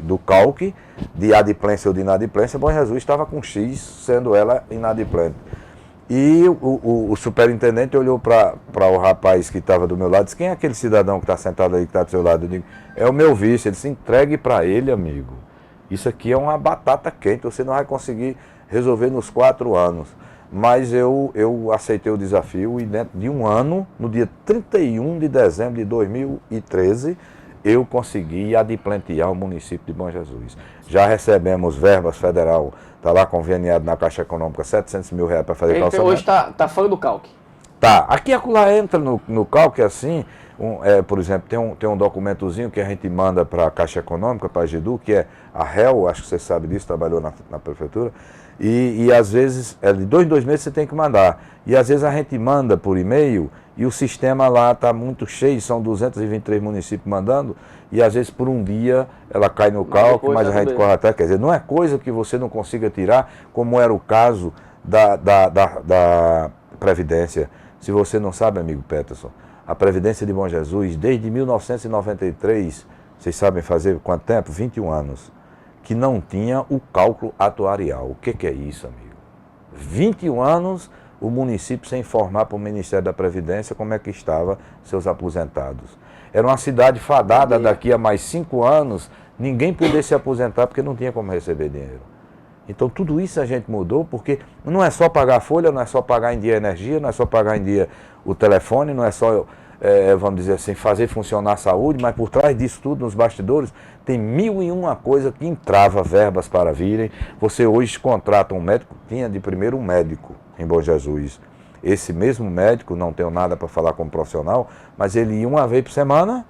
do calque, de adimplência ou de inadimplência, Bom Jesus estava com X, sendo ela inadimplente. E o superintendente olhou para o rapaz que estava do meu lado e disse, quem é aquele cidadão que está sentado aí, que está do seu lado? Eu digo, é o meu vice. Ele disse, entregue para ele, amigo. Isso aqui é uma batata quente, você não vai conseguir resolver nos 4 anos. Mas eu aceitei o desafio e dentro de um ano, no dia 31 de dezembro de 2013, eu consegui adimplentear o município de Bom Jesus. Já recebemos verbas federal, está lá conveniado na Caixa Econômica, 700 mil reais para fazer calçamento. Hoje está fora do calque. Tá, aqui e acolá entra no calque assim, por exemplo, tem um documentozinho que a gente manda para a Caixa Econômica, para a GEDU, que é a REL, acho que você sabe disso, trabalhou na prefeitura, e às vezes, de 2 em 2 meses você tem que mandar. E às vezes a gente manda por e-mail e o sistema lá está muito cheio, são 223 municípios mandando, e às vezes por um dia ela cai no calque, mas a gente corre até. Quer dizer, não é coisa que você não consiga tirar, como era o caso da Previdência. Se você não sabe, amigo Peterson, a Previdência de Bom Jesus, desde 1993, vocês sabem fazer quanto tempo? 21 anos, que não tinha o cálculo atuarial. O que é isso, amigo? 21 anos o município sem informar para o Ministério da Previdência como é que estava seus aposentados. Era uma cidade fadada daqui a mais 5 anos, ninguém poder se aposentar porque não tinha como receber dinheiro. Então tudo isso a gente mudou, porque não é só pagar a folha, não é só pagar em dia a energia, não é só pagar em dia o telefone, não é só, vamos dizer assim, fazer funcionar a saúde, mas por trás disso tudo, nos bastidores, tem 1001 coisa que entrava verbas para virem. Você hoje contrata um médico, tinha de primeiro um médico em Bom Jesus. esse mesmo médico, não tenho nada para falar como profissional, mas ele ia uma vez por semana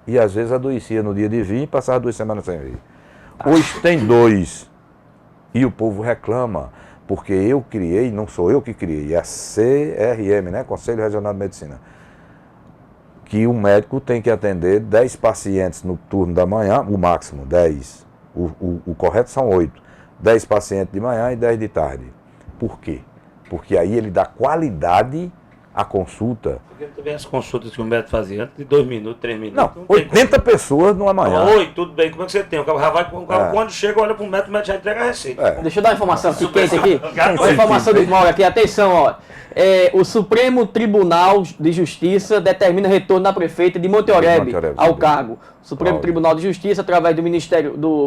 e às vezes adoecia no dia de vir e passava 2 semanas sem vir. Hoje tem 2 e o povo reclama, porque eu criei, não sou eu que criei, é a CRM, né? Conselho Regional de Medicina, que o médico tem que atender 10 pacientes no turno da manhã, o máximo, 10. O correto são 8. 10 pacientes de manhã e 10 de tarde. Por quê? Porque aí ele dá qualidade à consulta. Porque também as consultas que o médico fazia antes de 2 minutos, 3 minutos. Não 80 pessoas numa manhã. Oi, tudo bem, como é que você tem? O cara já vai, quando chega, olha pro médico, o médico já entrega a receita. Deixa eu dar uma informação aqui, quente aqui. Uma informação de Mauro aqui, atenção, ó. O Supremo Tribunal de Justiça determina retorno da prefeita de Monte Oreb ao cargo. O Supremo Tribunal de Justiça, através do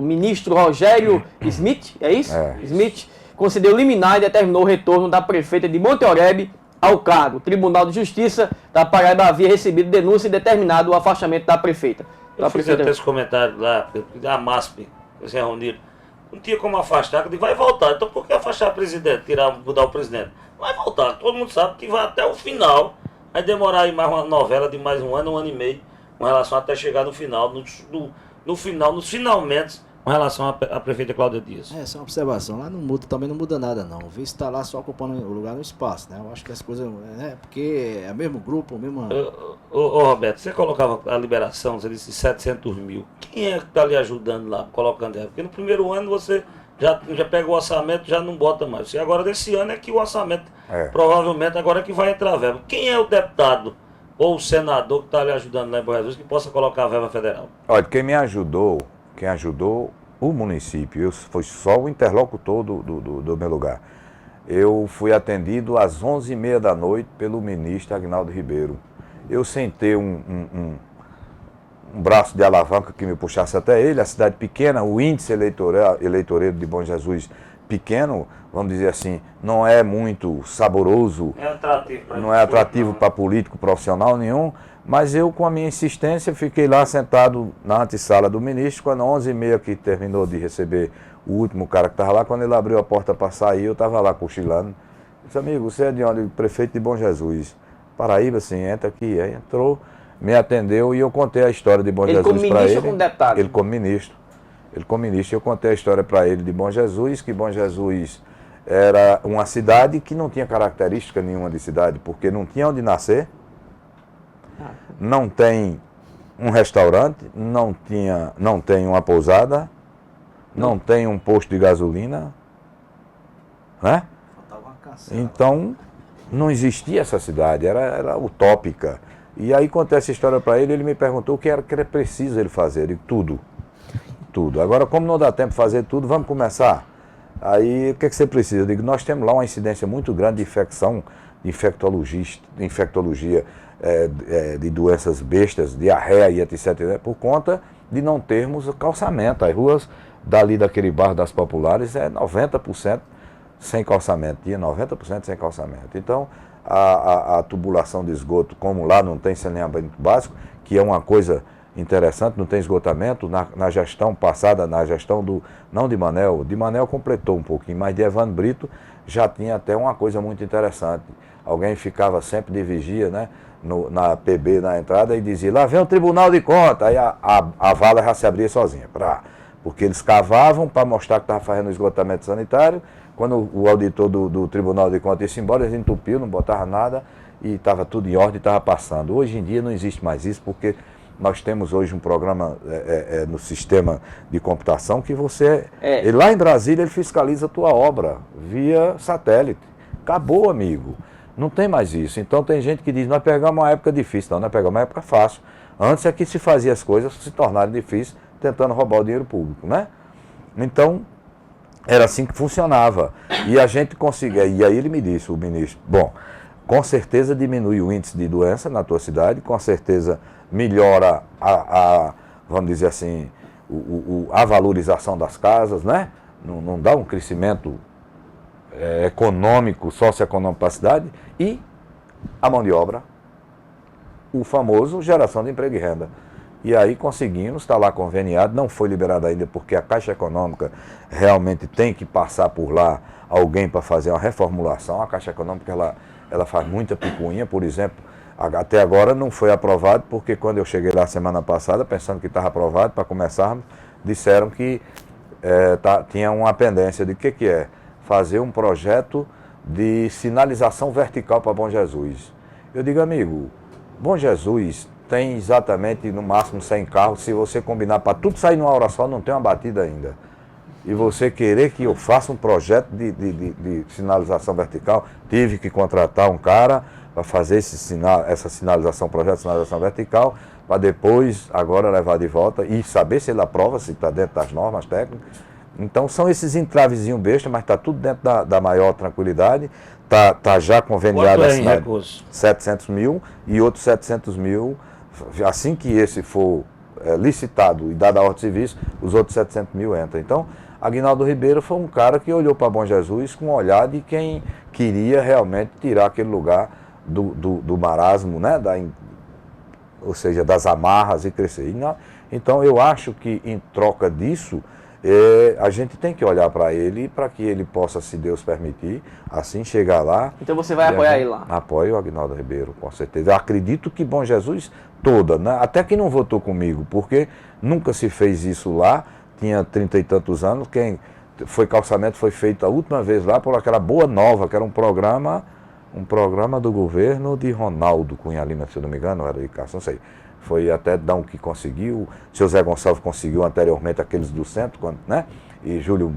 ministro Rogério Smith, é isso? Smith, concedeu liminar e determinou o retorno da prefeita de Monte Oreb ao cargo. O Tribunal de Justiça da Paraíba havia recebido denúncia e determinado o afastamento da prefeita. Eu fiz até esse comentário lá, a MASP, eles se reuniram. Não tinha como afastar, que vai voltar. Então por que afastar o presidente, mudar o presidente? Vai voltar, todo mundo sabe que vai até o final. Vai demorar aí mais uma novela de mais um ano e meio, com relação até chegar no final, nos finalmente, com relação à prefeita Cláudia Dias. Essa é uma observação. Lá não muda, também não muda nada, não. O vice está lá só ocupando o lugar no espaço, né? Eu acho que as coisas, porque é o mesmo grupo, o mesmo... Ô Roberto, você colocava a liberação, você disse 700 mil. Quem é que está ali ajudando lá, colocando ela? Porque no primeiro ano você já pega o orçamento, já não bota mais. E agora desse ano é que o orçamento, provavelmente agora é que vai entrar a verba. Quem é o deputado ou o senador que está ali ajudando lá em Bom Jesus que possa colocar a verba federal? Olha, quem ajudou o município, eu fui só o interlocutor do meu lugar. Eu fui atendido às 11h30 da noite pelo ministro Agnaldo Ribeiro. Eu sentei um braço de alavanca que me puxasse até ele, a cidade pequena, o índice eleitoreiro de Bom Jesus pequeno, vamos dizer assim, não é muito saboroso, não é atrativo para político profissional nenhum, mas eu, com a minha insistência, fiquei lá sentado na antessala do ministro, quando 11h30 que terminou de receber o último cara que estava lá, quando ele abriu a porta para sair, eu estava lá cochilando. Eu disse, amigo, você é de onde? Prefeito de Bom Jesus. Paraíba, sim, entra aqui. Aí entrou, me atendeu e eu contei a história de Bom Jesus para ele. Ele como ministro ou como deputado? Ele como ministro. Ele como ministro, eu contei a história para ele de Bom Jesus, que Bom Jesus era uma cidade que não tinha característica nenhuma de cidade, porque não tinha onde nascer, não tem um restaurante, não tem uma pousada, não tem um posto de gasolina, né? Então, não existia essa cidade, era utópica. E aí contei essa história para ele, ele me perguntou o que era preciso ele fazer. Eu digo, tudo. Agora, como não dá tempo de fazer tudo, vamos começar. Aí, o que você precisa? Eu digo, nós temos lá uma incidência muito grande de infecção, de infectologia, de doenças bestas, diarreia e etc., por conta de não termos calçamento. As ruas dali daquele bairro das Populares é 90% sem calçamento, tinha 90% sem calçamento. Então, a tubulação de esgoto, como lá não tem saneamento básico, que é uma coisa interessante, não tem esgotamento, na gestão passada, na gestão não de Manel completou um pouquinho, mas de Evandro Brito já tinha até uma coisa muito interessante. Alguém ficava sempre de vigia, né, na PB, na entrada, e dizia, lá vem o Tribunal de Contas, aí a vala já se abria sozinha, porque eles cavavam para mostrar que estava fazendo esgotamento sanitário. Quando o auditor do Tribunal de Contas ia embora, eles entupiam, não botava nada e estava tudo em ordem, estava passando. Hoje em dia não existe mais isso, porque nós temos hoje um programa no sistema de computação que ele, lá em Brasília, ele fiscaliza a tua obra via satélite. Acabou, amigo. Não tem mais isso. Então tem gente que diz, nós pegamos uma época difícil. Não, nós pegamos uma época fácil. Antes é que se fazia as coisas se tornarem difíceis, tentando roubar o dinheiro público, né? Então, era assim que funcionava. E a gente conseguia. E aí ele me disse, o ministro, bom, com certeza diminui o índice de doença na tua cidade, com certeza melhora vamos dizer assim, a valorização das casas, né? Não dá um crescimento econômico, socioeconômico para a cidade, e a mão de obra, o famoso geração de emprego e renda. E aí conseguimos, está lá conveniado, não foi liberado ainda porque a Caixa Econômica realmente tem que passar por lá alguém para fazer uma reformulação. A Caixa Econômica, ela ela faz muita picuinha, por exemplo. Até agora não foi aprovado, porque quando eu cheguei lá semana passada, pensando que estava aprovado para começarmos, disseram que tinha uma pendência de que é? Fazer um projeto de sinalização vertical para Bom Jesus. Eu digo, amigo, Bom Jesus tem exatamente no máximo 100 carros, se você combinar para tudo sair numa hora só, não tem uma batida ainda. E você querer que eu faça um projeto de sinalização vertical, tive que contratar um cara para fazer essa sinalização, projeto de sinalização vertical, para depois, agora, levar de volta e saber se ele aprova, se está dentro das normas técnicas. Então, são esses entravezinhos bestas, mas está tudo dentro da maior tranquilidade. Está já conveniado em recurso? 700 mil e outros 700 mil, assim que esse for licitado e dado a ordem de serviço, os outros 700 mil entram. Então, Aguinaldo Ribeiro foi um cara que olhou para Bom Jesus com o olhar de quem queria realmente tirar aquele lugar do marasmo, né? Ou seja, das amarras e crescer. Então, eu acho que em troca disso, a gente tem que olhar para ele, para que ele possa, se Deus permitir, assim chegar lá. Então você vai apoiar ele lá? Apoio o Aguinaldo Ribeiro, com certeza. Eu acredito que Bom Jesus toda, né? Até que não votou comigo, porque nunca se fez isso lá, tinha 30 e tantos anos, quem foi calçamento foi feito a última vez lá por aquela Boa Nova, que era um programa do governo de Ronaldo Cunha Lima, se eu não me engano, era de Cássio, não sei. Foi até Dão que conseguiu, o seu Zé Gonçalves conseguiu anteriormente aqueles do centro, né? E Júlio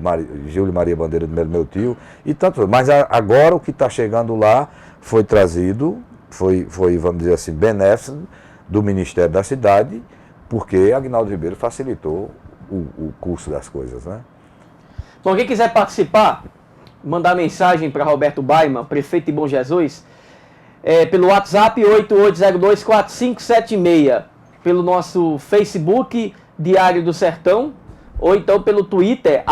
Maria Bandeira do meu tio, e tanto. Mas agora o que está chegando lá foi trazido, foi, vamos dizer assim, benéfico do Ministério da Cidade, porque Aguinaldo Ribeiro facilitou o curso das coisas, né? Bom, quem quiser participar, mandar mensagem para Roberto Baiman, prefeito de Bom Jesus, pelo WhatsApp 88024576, pelo nosso Facebook Diário do Sertão, ou então pelo Twitter,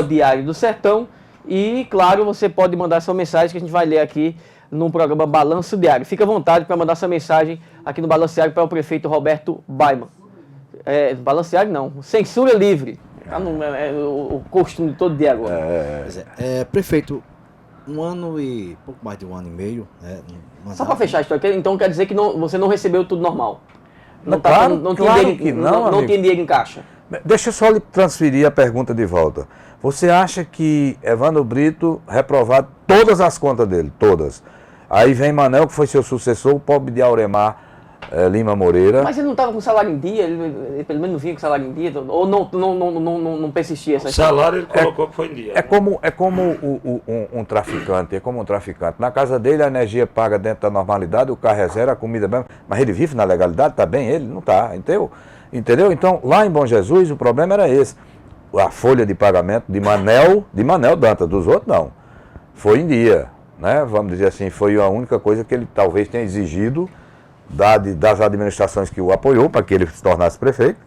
@Diário do Sertão, e claro, você pode mandar sua mensagem que a gente vai ler aqui no programa Balanço Diário. Fique à vontade para mandar sua mensagem aqui no Balanço Diário para o prefeito Roberto Baiman. Balanço Diário não, censura livre, o costume todo dia agora. Prefeito, um ano e pouco mais de um ano e meio. Só para fechar a história, então quer dizer que você não recebeu tudo normal? Não tem dinheiro em caixa? Deixa eu só lhe transferir a pergunta de volta. Você acha que Evandro Brito reprovado todas as contas dele? Todas. Aí vem Manel, que foi seu sucessor, o pobre de Auremar Lima Moreira. Mas ele não estava com salário em dia? Ele pelo menos não vinha com salário em dia? Ou não persistia essa história? O salário ele colocou que foi em dia. É como um traficante, Na casa dele a energia paga dentro da normalidade, o carro é zero, a comida mesmo. Mas ele vive na legalidade, está bem? Ele não está, entendeu? Então, lá em Bom Jesus, o problema era esse. A folha de pagamento de Manel Dantas, dos outros não. Foi em dia, né? Vamos dizer assim, foi a única coisa que ele talvez tenha exigido das administrações que o apoiou para que ele se tornasse prefeito,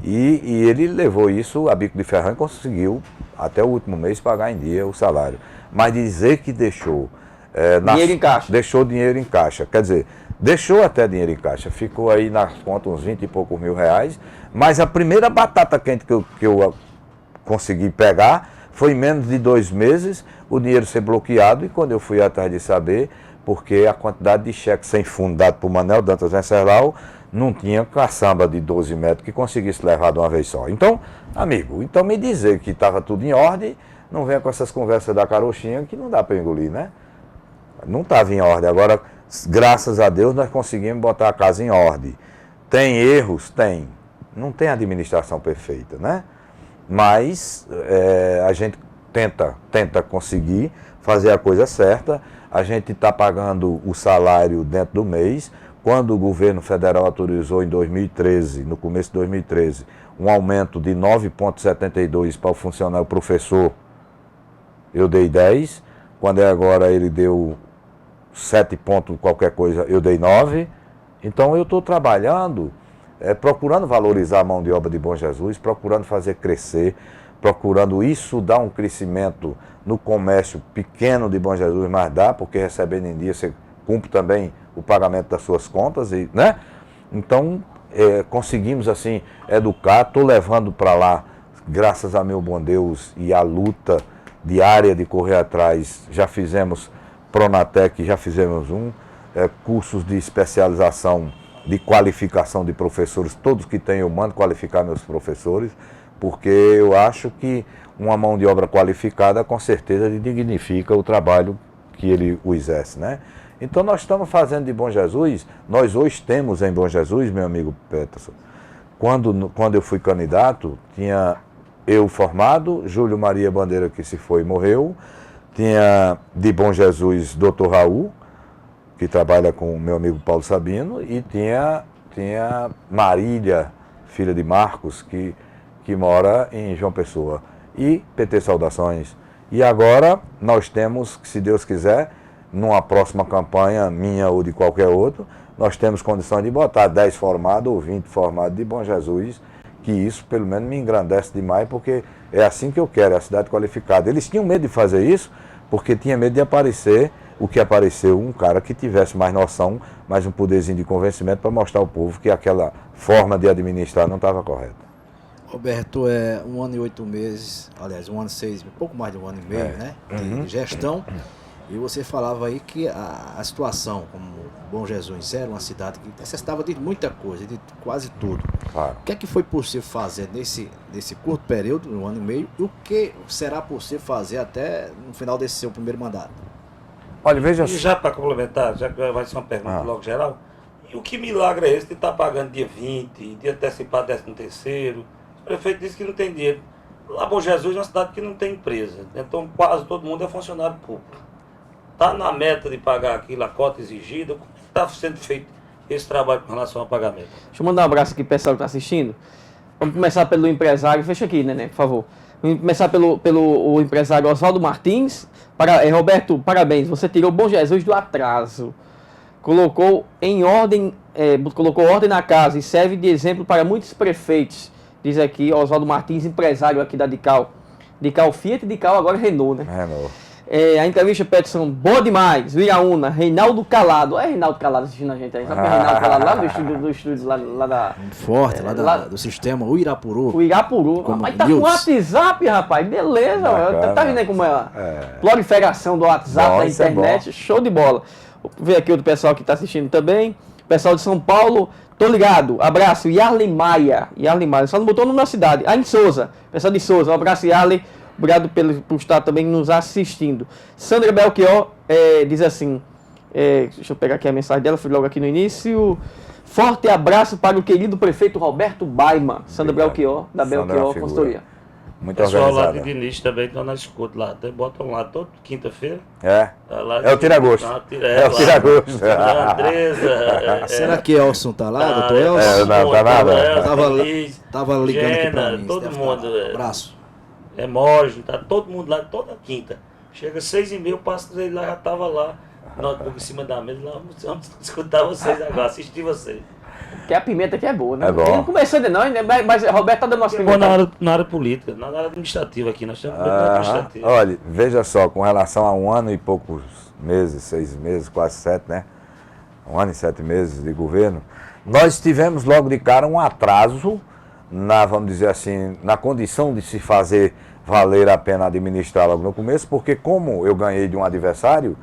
e ele levou isso a bico de ferrão e conseguiu até o último mês pagar em dia o salário. Mas dizer que deixou dinheiro em caixa. Deixou dinheiro em caixa, quer dizer, deixou até dinheiro em caixa, ficou aí nas contas uns 20 e poucos mil reais, mas a primeira batata quente que eu consegui pegar foi em menos de 2 meses o dinheiro ser bloqueado, e quando eu fui atrás de saber, porque a quantidade de cheques sem fundo dado por Manel Dantas Venceslau não tinha caçamba de 12 metros que conseguisse levar de uma vez só. Então, amigo, me dizer que estava tudo em ordem, não venha com essas conversas da carochinha que não dá para engolir, né? Não estava em ordem. Agora, graças a Deus, nós conseguimos botar a casa em ordem. Tem erros? Tem. Não tem administração perfeita, né? Mas a gente tenta conseguir fazer a coisa certa. A gente está pagando o salário dentro do mês. Quando o governo federal autorizou em 2013, no começo de 2013, um aumento de 9,72 para o funcionário, o professor, eu dei 10. Quando agora ele deu 7 pontos qualquer coisa, eu dei 9. Então eu estou trabalhando, procurando valorizar a mão de obra de Bom Jesus, procurando fazer crescer, procurando isso dar um crescimento no comércio pequeno de Bom Jesus, mas dá, porque recebendo em dia você cumpre também o pagamento das suas contas, né? Então, conseguimos assim educar, estou levando para lá, graças a meu bom Deus e a luta diária de correr atrás, já fizemos Pronatec, já fizemos cursos de especialização, de qualificação de professores, todos que têm eu mando qualificar meus professores, porque eu acho que uma mão de obra qualificada com certeza dignifica o trabalho que ele o exerce, né? Então nós estamos fazendo de Bom Jesus, nós hoje temos em Bom Jesus, meu amigo Peterson, quando eu fui candidato, tinha eu formado, Júlio Maria Bandeira que se foi e morreu, tinha de Bom Jesus Dr. Raul, que trabalha com o meu amigo Paulo Sabino, e tinha Marília, filha de Marcos, que mora em João Pessoa, e PT Saudações. E agora nós temos, se Deus quiser, numa próxima campanha, minha ou de qualquer outro, nós temos condições de botar 10 formados ou 20 formados de Bom Jesus, que isso pelo menos me engrandece demais, porque é assim que eu quero, é a cidade qualificada. Eles tinham medo de fazer isso, porque tinha medo de aparecer o que apareceu, um cara que tivesse mais noção, mais um poderzinho de convencimento para mostrar ao povo que aquela forma de administrar não estava correta. Roberto, 1 ano e 8 meses, aliás, 1 ano e 6, pouco mais de 1 ano e meio, né? De gestão. E você falava aí que a situação, como Bom Jesus era uma cidade que necessitava de muita coisa, de quase tudo. Claro. O que é que foi possível fazer nesse curto período, 1 ano e meio, e o que será possível fazer até no final desse seu primeiro mandato? Olha, veja E já para complementar, já que vai ser uma pergunta logo geral, e o que milagre é esse de estar pagando dia 20, dia antecipado 13º? O prefeito disse que não tem dinheiro. Lá Bom Jesus é uma cidade que não tem empresa, então quase todo mundo é funcionário público. Está na meta de pagar aquilo, a cota exigida, como está sendo feito esse trabalho com relação ao pagamento? Deixa eu mandar um abraço aqui para o pessoal que está assistindo. Vamos começar pelo empresário, fecha aqui, Nenê, por favor. Vamos começar pelo empresário Oswaldo Martins. Roberto, parabéns, você tirou Bom Jesus do atraso. Colocou ordem na casa e serve de exemplo para muitos prefeitos. Diz aqui Oswaldo Martins, empresário aqui da Dical. Dical Fiat e Dical agora Renault, né? Renault. A entrevista, Peterson, boa demais. Viraúna, Reinaldo Calado. Olha Reinaldo Calado assistindo a gente aí. Sabe o Reinaldo Calado lá do estúdio lá da... Forte, lá do sistema, o Irapuru. O Irapuru. Mas tá com o WhatsApp, rapaz. Beleza, tá vendo aí como é a proliferação do WhatsApp, da internet. Show de bola. Vou ver aqui o pessoal que tá assistindo também. Pessoal de São Paulo, tô ligado. Abraço, Yarley Maia. Só não botou o nome da cidade. Em Souza. Pessoal de Souza, um abraço, Yarley. Obrigado por estar também nos assistindo. Sandra Belchior diz assim, deixa eu pegar aqui a mensagem dela, fui logo aqui no início. Forte abraço para o querido prefeito Roberto Baima. Sandra Belchior, da Belchior Consultoria. Muito pessoal organizada. lá de Diniz também estão na escuta lá. Botam lá toda quinta-feira. Tá lá é o tira-gosto. É o tira-gosto. Andresa. Será que Elson tá lá, doutor Elson? Não, tá nada. Tava ligando aqui pra mim. Todo mundo. Abraço. Mógeno, tá todo mundo lá toda quinta. Chega 6h30, passo ele lá, já tava lá, notebook em cima da mesa, lá, vamos escutar vocês agora, assistir vocês. Porque a pimenta aqui é boa, né? É bom. Ele não começou ainda não, mas Roberto tá dando nossa pimenta. Na área política, na área administrativa aqui, nós temos administrativa. Olha, veja só, com relação a 1 ano e poucos meses, 6 meses, quase 7, né? 1 ano e 7 meses de governo, nós tivemos logo de cara um atraso vamos dizer assim, na condição de se fazer valer a pena administrar logo no começo, porque como eu ganhei de um adversário,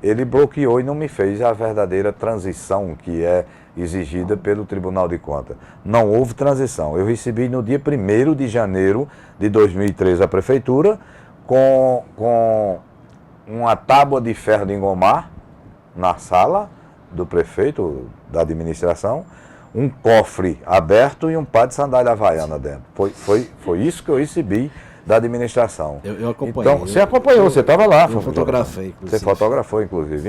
ele bloqueou e não me fez a verdadeira transição que é exigida pelo Tribunal de Contas. Não houve transição. Eu recebi no dia 1º de janeiro de 2013 a Prefeitura com uma tábua de ferro de engomar na sala do prefeito, da administração, um cofre aberto e um par de sandália havaiana dentro. Foi isso que eu recebi da administração. Eu acompanhei. Então, você acompanhou, você estava lá. Eu fotografei, inclusive. Você fotografou, inclusive.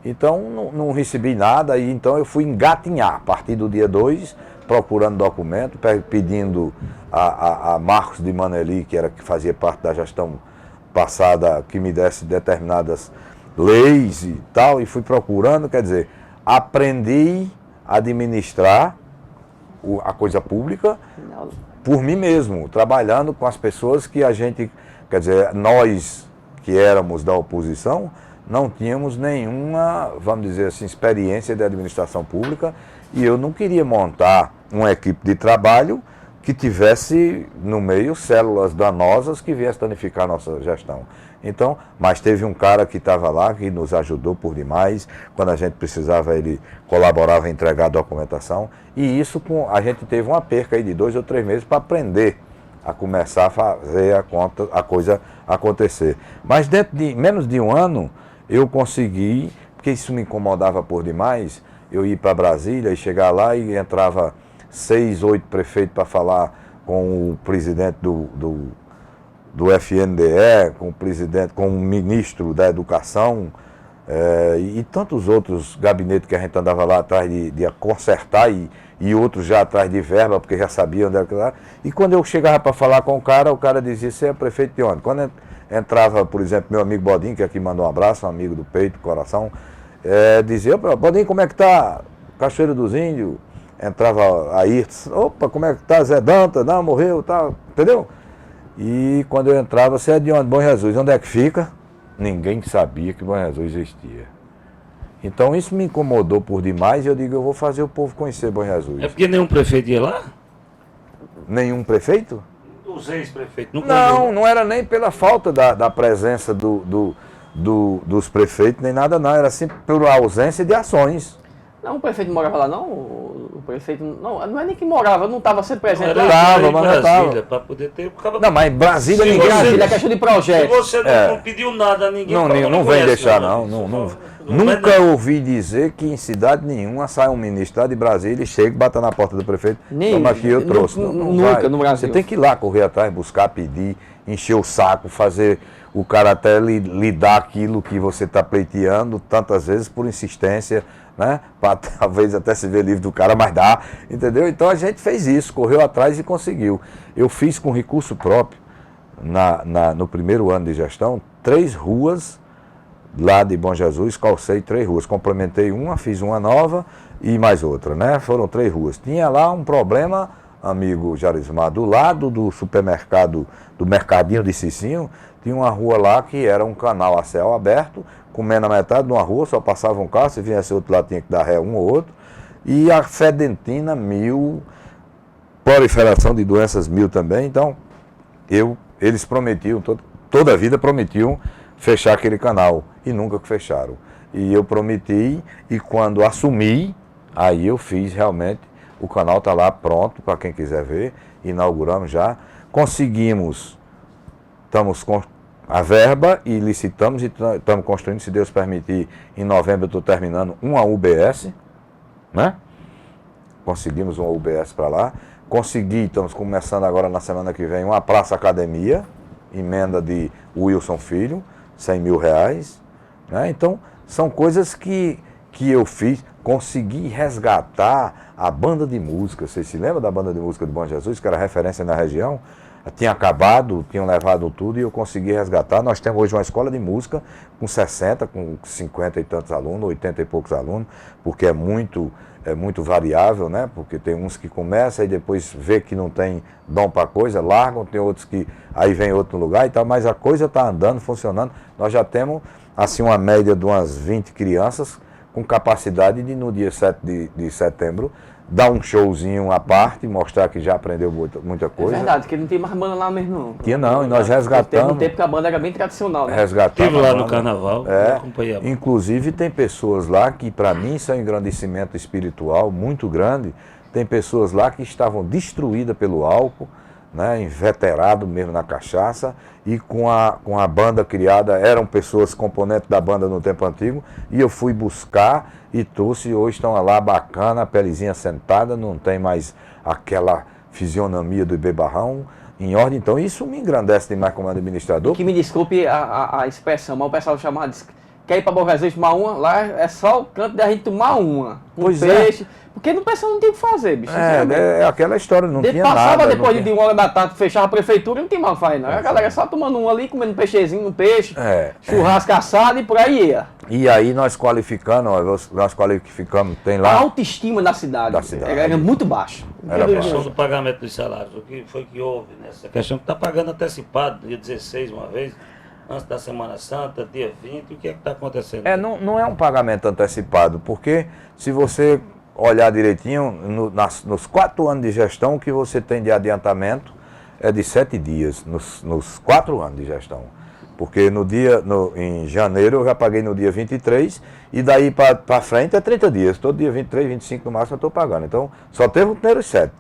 Então não recebi nada e então eu fui engatinhar a partir do dia 2, procurando documento, pedindo a Marcos de Maneli, que fazia parte da gestão passada, que me desse determinadas leis e tal, e fui procurando, quer dizer, aprendi administrar a coisa pública por mim mesmo, trabalhando com as pessoas que a gente, quer dizer, nós que éramos da oposição, não tínhamos nenhuma, vamos dizer assim, experiência de administração pública e eu não queria montar uma equipe de trabalho que tivesse no meio células danosas que viessem danificar a nossa gestão. Então, mas teve um cara que estava lá, que nos ajudou por demais, quando a gente precisava, ele colaborava em entregar a documentação, e isso a gente teve uma perca aí de 2 ou 3 meses para aprender a começar a fazer a coisa acontecer. Mas dentro de menos de um ano, eu consegui, porque isso me incomodava por demais, eu ir para Brasília e chegar lá e entrava 6, 8 prefeitos para falar com o presidente do FNDE, com o presidente, com o ministro da Educação, e tantos outros gabinetes que a gente andava lá atrás de consertar e outros já atrás de verba, porque já sabiam onde era que era. E quando eu chegava para falar com o cara dizia, você é prefeito de onde? Quando entrava, por exemplo, meu amigo Bodinho, que aqui mandou um abraço, um amigo do peito, coração, dizia, Bodinho, como é que tá? Cachoeira dos Índios. Entrava aí, opa, como é que tá Zé Danta? Não, morreu, tá, entendeu? E quando eu entrava, você é de onde? Bom Jesus, onde é que fica? Ninguém sabia que Bom Jesus existia. Então isso me incomodou por demais e eu digo, eu vou fazer o povo conhecer Bom Jesus. É porque nenhum prefeito ia lá? Nenhum prefeito? Os ex-prefeitos. Não era nem pela falta da presença dos prefeitos, nem nada não, era sempre pela ausência de ações. Não, o prefeito morava lá, não? O prefeito. Não é nem que morava, eu não estava sempre presente lá. Estava, mas não estava. Para poder ter. Não, mas em Brasília ninguém. Brasília é questão de projeto. Se você não pediu nada, ninguém. Não vem deixar, não. Nunca ouvi dizer que em cidade nenhuma sai um ministro lá de Brasília e chega e bata na porta do prefeito. Como aqui eu trouxe. Nunca no Brasil. Você tem que ir lá correr atrás, buscar, pedir, encher o saco, fazer o cara até lhe dar aquilo que você está pleiteando, tantas vezes por insistência, né? Para talvez até se ver livre do cara, mas dá, entendeu? Então a gente fez isso, correu atrás e conseguiu. Eu fiz com recurso próprio, no primeiro ano de gestão, 3 ruas lá de Bom Jesus, calcei 3 ruas, complementei uma, fiz uma nova e mais outra, né? Foram 3 ruas. Tinha lá um problema, amigo Jarismar, do lado do supermercado, do mercadinho de Cicinho, tinha uma rua lá que era um canal a céu aberto, comendo a metade de uma rua, só passava um carro, se viesse outro lá tinha que dar ré um ou outro, e a fedentina 1000, proliferação de doenças 1000 também, então eles prometiam, toda a vida prometiam fechar aquele canal, e nunca fecharam. E eu prometi, e quando assumi, aí eu fiz realmente, o canal está lá pronto para quem quiser ver, inauguramos já, conseguimos, estamos com a verba e licitamos e estamos construindo, se Deus permitir, em novembro eu estou terminando uma UBS, né? Conseguimos uma UBS para lá, estamos começando agora na semana que vem uma Praça Academia, emenda de Wilson Filho, 100 mil reais, né? Então, são coisas que eu fiz, consegui resgatar a banda de música. Vocês se lembram da banda de música do Bom Jesus, que era referência na região? Tinha acabado, tinham levado tudo e eu consegui resgatar. Nós temos hoje uma escola de música com 60, com 50 e tantos alunos, 80 e poucos alunos, porque é muito variável, né? Porque tem uns que começam e depois vê que não tem dom para coisa, largam, tem outros que aí vem outro lugar e tal, mas a coisa está andando, funcionando. Nós já temos assim uma média de umas 20 crianças com capacidade de no dia 7 de setembro dar um showzinho à parte, mostrar que já aprendeu muita coisa. É verdade, porque não tem mais banda lá mesmo não. Tinha não, e nós resgatamos. Teve um tempo que a banda era bem tradicional, né? Resgatamos. Estive lá no carnaval, acompanhei. Inclusive tem pessoas lá que para mim isso é um engrandecimento espiritual muito grande. Tem pessoas lá que estavam destruídas pelo álcool, né, inveterado mesmo na cachaça, e com a banda criada, eram pessoas componentes da banda no tempo antigo, e eu fui buscar e trouxe, e hoje estão lá bacana, a pelezinha sentada, não tem mais aquela fisionomia do bebarrão, em ordem. Então isso me engrandece demais como administrador. Que me desculpe a expressão, mas o pessoal chamava de... Quer ir para Bom Jesus tomar uma? Lá é só o canto da gente tomar uma. Pois peixe. Porque no pessoal não tem o que fazer, bicho. É aquela história, não tinha nada. Passava depois de 1 hora da tarde, fechava a prefeitura, não tem mal fazer, não. A galera só tomando um ali, comendo um peixezinho, um peixe, churrasco assado e por aí ia. E aí nós qualificamos, tem lá... A autoestima da cidade. Era muito baixa. A questão do pagamento dos salários, o que foi que houve nessa questão? Que está pagando antecipado, dia 16 uma vez, antes da Semana Santa, dia 20, o que é que está acontecendo? Não é um pagamento antecipado, porque se você olhar direitinho, nos 4 anos de gestão, o que você tem de adiantamento é de 7 dias, nos 4 anos de gestão. Porque em janeiro eu já paguei no dia 23 e daí para frente é 30 dias. Todo dia 23, 25 no máximo eu estou pagando. Então só teve o primeiro 7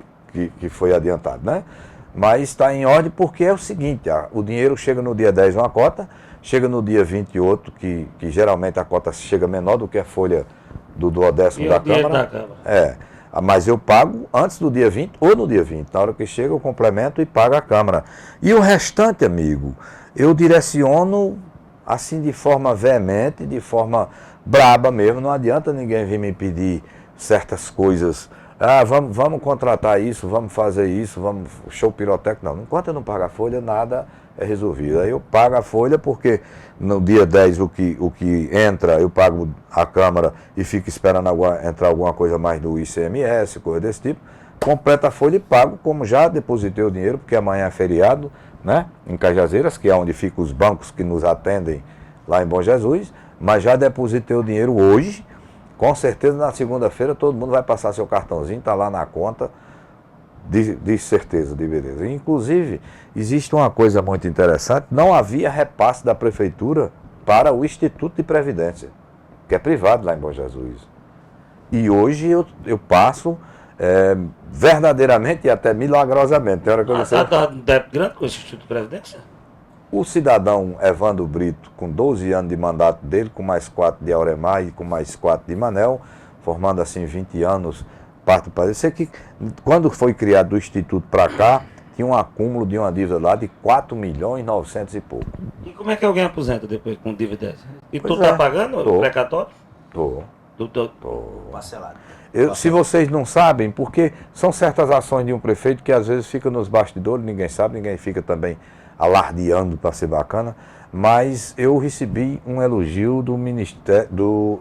que foi adiantado, né? Mas está em ordem porque é o seguinte, o dinheiro chega no dia 10 uma cota, chega no dia 28, que geralmente a cota chega menor do que a folha do 10º da Câmara. Mas eu pago antes do dia 20 ou no dia 20. Na hora que chega eu complemento e pago a Câmara. E o restante, amigo, eu direciono assim de forma veemente, de forma braba mesmo. Não adianta ninguém vir me pedir certas coisas. Vamos contratar isso, vamos fazer isso, vamos show pirotécnico. Não, enquanto eu não pago a folha, nada é resolvido. Aí eu pago a folha porque no dia 10 o que entra, eu pago a Câmara e fico esperando entrar alguma coisa mais do ICMS, coisa desse tipo. Completo a folha e pago, como já depositei o dinheiro, porque amanhã é feriado, né, em Cajazeiras, que é onde ficam os bancos que nos atendem lá em Bom Jesus, mas já depositei o dinheiro hoje. Com certeza na segunda-feira todo mundo vai passar seu cartãozinho, está lá na conta, de certeza, de beleza. Inclusive, existe uma coisa muito interessante, não havia repasse da Prefeitura para o Instituto de Previdência, que é privado lá em Bom Jesus. E hoje eu passo verdadeiramente e até milagrosamente. Tem hora que Está um débito grande com o Instituto de Previdência? O cidadão Evandro Brito, com 12 anos de mandato dele, com mais 4 de Auremar e com mais 4 de Manel, formando assim 20 anos, parte do país. Sei que quando foi criado o Instituto para cá, tinha um acúmulo de uma dívida lá de 4.900.000 e pouco. E como é que alguém aposenta depois com dívida dessa? E tu está pagando o precatório? Estou. Parcelado. Se vocês não sabem, porque são certas ações de um prefeito que às vezes fica nos bastidores, ninguém sabe, ninguém fica também alardeando para ser bacana, mas eu recebi um elogio do Ministério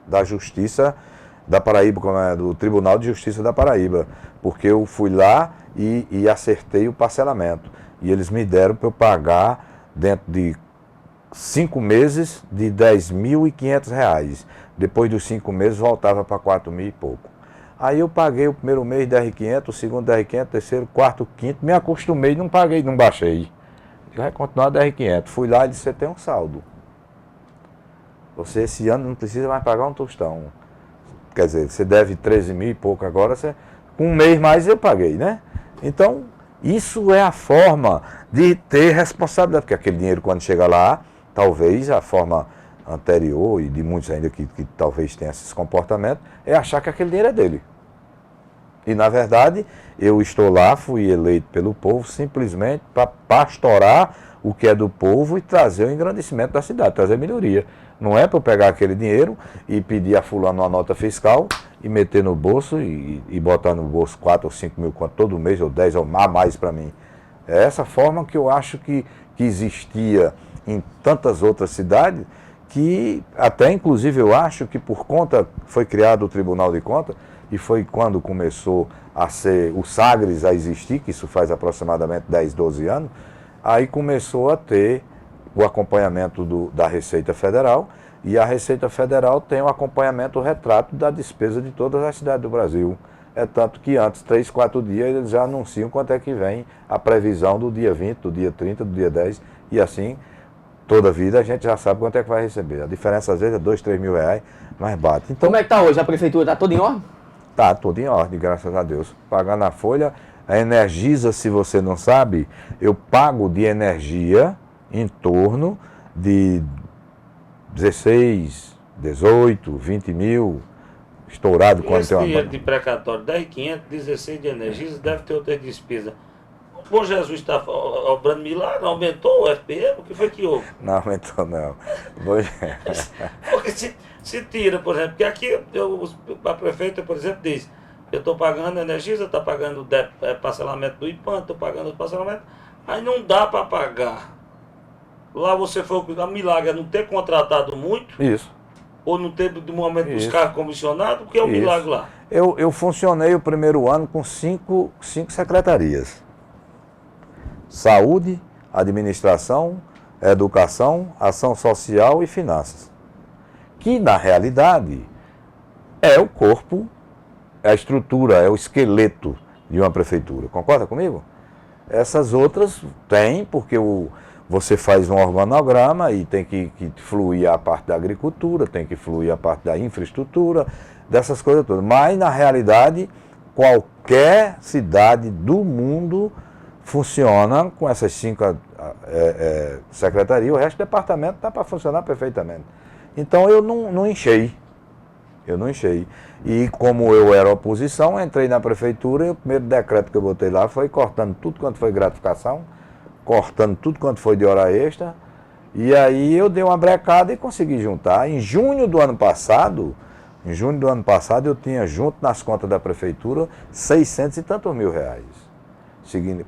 da Justiça da Paraíba, do Tribunal de Justiça da Paraíba, porque eu fui lá e acertei o parcelamento. E eles me deram para eu pagar dentro de 5 meses de R$10.500. Depois dos 5 meses voltava para 4.000 e pouco. Aí eu paguei o primeiro mês R$10.500, o segundo R$10.500, terceiro, quarto, quinto, me acostumei, não paguei, não baixei. Vai continuar R$10.500. Fui lá e disse, você tem um saldo. Você esse ano não precisa mais pagar um tostão. Quer dizer, você deve 13.000 e pouco agora, com um mês mais eu paguei, né? Então, isso é a forma de ter responsabilidade, porque aquele dinheiro quando chega lá, talvez a forma anterior, e de muitos ainda que talvez tenham esse comportamento, é achar que aquele dinheiro é dele. E, na verdade, eu estou lá, fui eleito pelo povo simplesmente para pastorar o que é do povo e trazer o engrandecimento da cidade, trazer melhoria. Não é para eu pegar aquele dinheiro e pedir a fulano uma nota fiscal e meter no bolso e botar no bolso 4 ou 5 mil conto todo mês, ou 10 ou mais para mim. É essa forma que eu acho que existia em tantas outras cidades, que até inclusive eu acho que por conta foi criado o Tribunal de Contas, e foi quando começou a ser o Sagres a existir, que isso faz aproximadamente 10, 12 anos, aí começou a ter o acompanhamento da Receita Federal, e a Receita Federal tem um acompanhamento, o retrato da despesa de todas as cidades do Brasil. É tanto que antes, 3, 4 dias, eles já anunciam quanto é que vem a previsão do dia 20, do dia 30, do dia 10, e assim, toda vida a gente já sabe quanto é que vai receber. A diferença às vezes é 2, 3 mil reais, mas bate. Então, como é que está hoje? A prefeitura está toda em ordem? Está tudo em ordem, graças a Deus. Pagando a folha, a Energisa, se você não sabe, eu pago de energia em torno de 16, 18, 20 mil, estourado quando tem uma... Esse dinheiro de precatório, 10.500, 16 de Energisa, deve ter outra despesa. O Bom Jesus está obrando milagre, aumentou o FPM? O que foi que houve? Não aumentou, não. Porque se tira, por exemplo, porque aqui a prefeita, por exemplo, diz, eu estou pagando a Energisa, está pagando o parcelamento do IPAN, estou pagando o parcelamento, aí não dá para pagar. Lá você foi a milagre, não ter contratado muito. Isso. Ou não ter de momento buscar comissionado, porque é um milagre lá. Eu funcionei o primeiro ano com 5 secretarias. Saúde, administração, educação, ação social e finanças. Que, na realidade, é o corpo, é a estrutura, é o esqueleto de uma prefeitura. Concorda comigo? Essas outras tem, porque você faz um organograma e tem que fluir a parte da agricultura, tem que fluir a parte da infraestrutura, dessas coisas todas. Mas, na realidade, qualquer cidade do mundo funciona com essas 5 secretarias, o resto do departamento está para funcionar perfeitamente. Então, eu não enchei. E como eu era oposição, entrei na prefeitura e o primeiro decreto que eu botei lá foi cortando tudo quanto foi gratificação, cortando tudo quanto foi de hora extra. E aí eu dei uma brecada e consegui juntar. Em junho do ano passado, eu tinha junto nas contas da prefeitura 600 e tantos mil reais.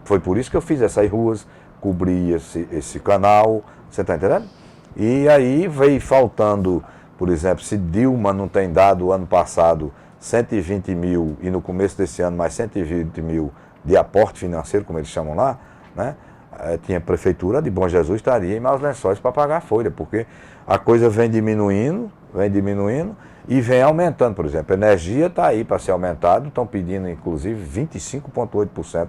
Foi por isso que eu fiz essas ruas, cobri esse canal, você está entendendo? E aí veio faltando, por exemplo, se Dilma não tem dado ano passado 120 mil e no começo desse ano mais 120 mil de aporte financeiro, como eles chamam lá, né? Tinha a prefeitura de Bom Jesus estaria em Maus Lençóis para pagar a folha, porque a coisa vem diminuindo e vem aumentando. Por exemplo, a energia está aí para ser aumentada, estão pedindo inclusive 25,8%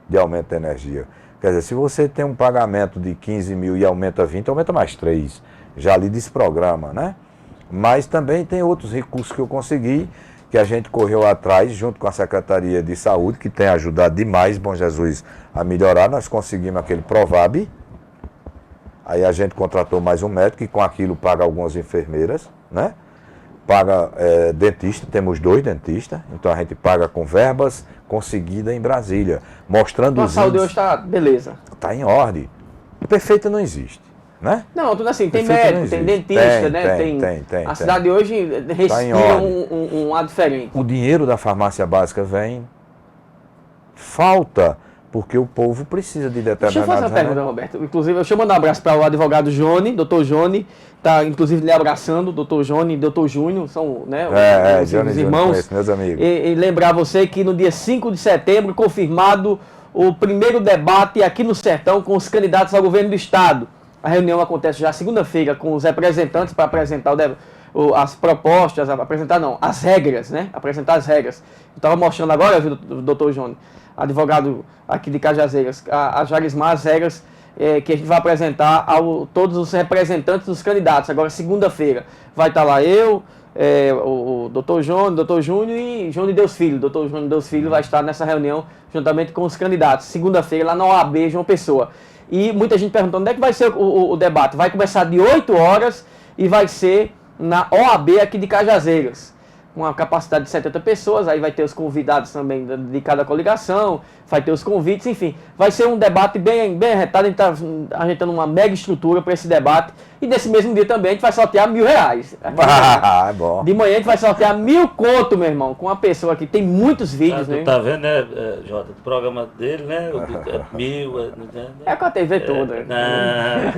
de aumento da energia. Quer dizer, se você tem um pagamento de 15 mil e aumenta 20, aumenta mais 3. Já li desse programa, né? Mas também tem outros recursos que eu consegui, que a gente correu atrás, junto com a Secretaria de Saúde, que tem ajudado demais Bom Jesus a melhorar. Nós conseguimos aquele Provab, aí a gente contratou mais um médico, e com aquilo paga algumas enfermeiras, né? Paga dentista, temos 2 dentistas, então a gente paga com verbas conseguidas em Brasília, mostrando então, os a saúde índices. hoje está beleza. Está em ordem. Perfeita não existe. Né? Não, tudo assim, tem médico, tem dentista, né? Tem. A cidade hoje respira um ar diferente. O dinheiro da farmácia básica vem, falta, porque o povo precisa de determinados... Deixa eu fazer uma pergunta, Roberto. Inclusive, deixa eu mandar um abraço para o advogado Jôni, doutor Jôni, está inclusive lhe abraçando, doutor Jôni e doutor Júnior, são, né, os irmãos. Conheço, meus amigos. E lembrar você que no dia 5 de setembro, confirmado o primeiro debate aqui no Sertão com os candidatos ao governo do Estado. A reunião acontece já segunda-feira com os representantes para apresentar as propostas, as regras, né? Apresentar as regras. Eu estava mostrando agora, viu, doutor Jônio, advogado aqui de Cajazeiras, a Jarismar, as regras que a gente vai apresentar a todos os representantes dos candidatos. Agora, segunda-feira, vai estar lá eu, o doutor Jônio, doutor Júnior e Jônio Deus Filho. Doutor Jônio Deus Filho vai estar nessa reunião juntamente com os candidatos. Segunda-feira, lá na OAB João Pessoa. E muita gente perguntando onde é que vai ser o debate. Vai começar de 8 horas e vai ser na OAB aqui de Cajazeiras, com a capacidade de 70 pessoas. Aí vai ter os convidados também de cada coligação, vai ter os convites, enfim. Vai ser um debate bem arretado. A gente está ajeitando uma mega estrutura para esse debate. E nesse mesmo dia também a gente vai sortear R$1.000. É bom. De manhã a gente vai sortear 1.000 conto, meu irmão, com uma pessoa aqui. Tem muitos vídeos, né? Tu tá vendo, né, Jota? O programa dele, né? O 1.000. É com a TV toda. Não,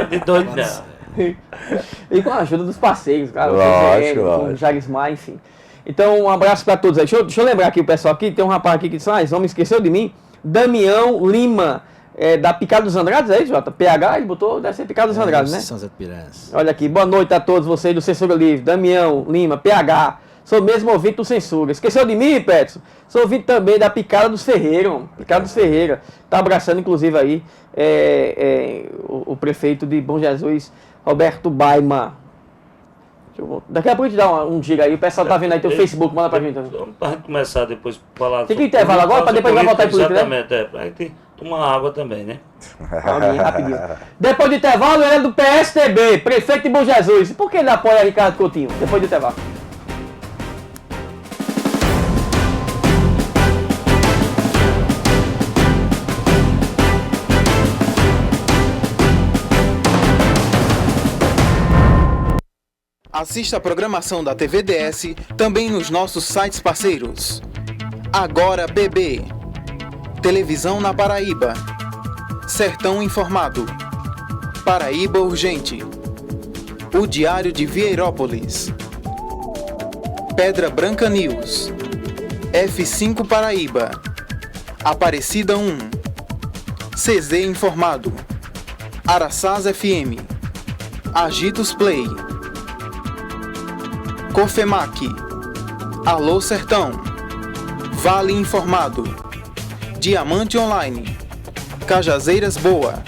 de doido não. E com a ajuda dos parceiros, cara. Lógico. Com o Jarismar, enfim. Então, um abraço para todos aí. Deixa eu lembrar aqui o pessoal aqui. Tem um rapaz aqui que disse, esse homem esqueceu de mim. Damião Lima, da Picada dos Andrades, é isso, Jota? PH, ele botou, deve ser Picada dos Andrades, né? São Zé de Piranhas. Olha aqui, boa noite a todos vocês do Censura Livre. Damião Lima, PH. Sou mesmo ouvinte do Censura. Esqueceu de mim, Petson? Sou ouvinte também da Picada dos Ferreira. Picada dos Ferreira. Tá abraçando, inclusive, aí o prefeito de Bom Jesus, Roberto Baima. Daqui a pouco a gente dá um giro aí. O pessoal tá vendo aí, tem o Facebook, manda pra gente. Vamos pra gente começar depois a falar. Tem que intervalo agora, pra depois vai voltar em política, né? Exatamente, pra gente tomar água também, né? Rapidinho. Depois do intervalo, ele é do PSTB, prefeito de Bom Jesus. Por que ele apoia Ricardo Coutinho? Depois do intervalo. Assista a programação da TVDS também nos nossos sites parceiros. Agora BB, Televisão na Paraíba, Sertão Informado, Paraíba Urgente, O Diário de Vieirópolis, Pedra Branca News, F5 Paraíba, Aparecida 1, CZ Informado, Araçás FM, Agitos Play, Cofemac, Alô Sertão, Vale Informado, Diamante Online, Cajazeiras Boa,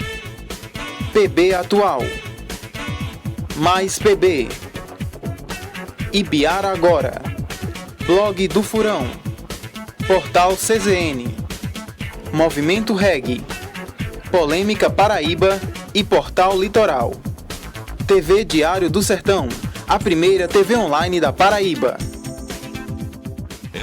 PB Atual, Mais PB, Ibiara Agora, Blog do Furão, Portal CZN, Movimento Reg, Polêmica Paraíba e Portal Litoral. TV Diário do Sertão, a primeira TV online da Paraíba.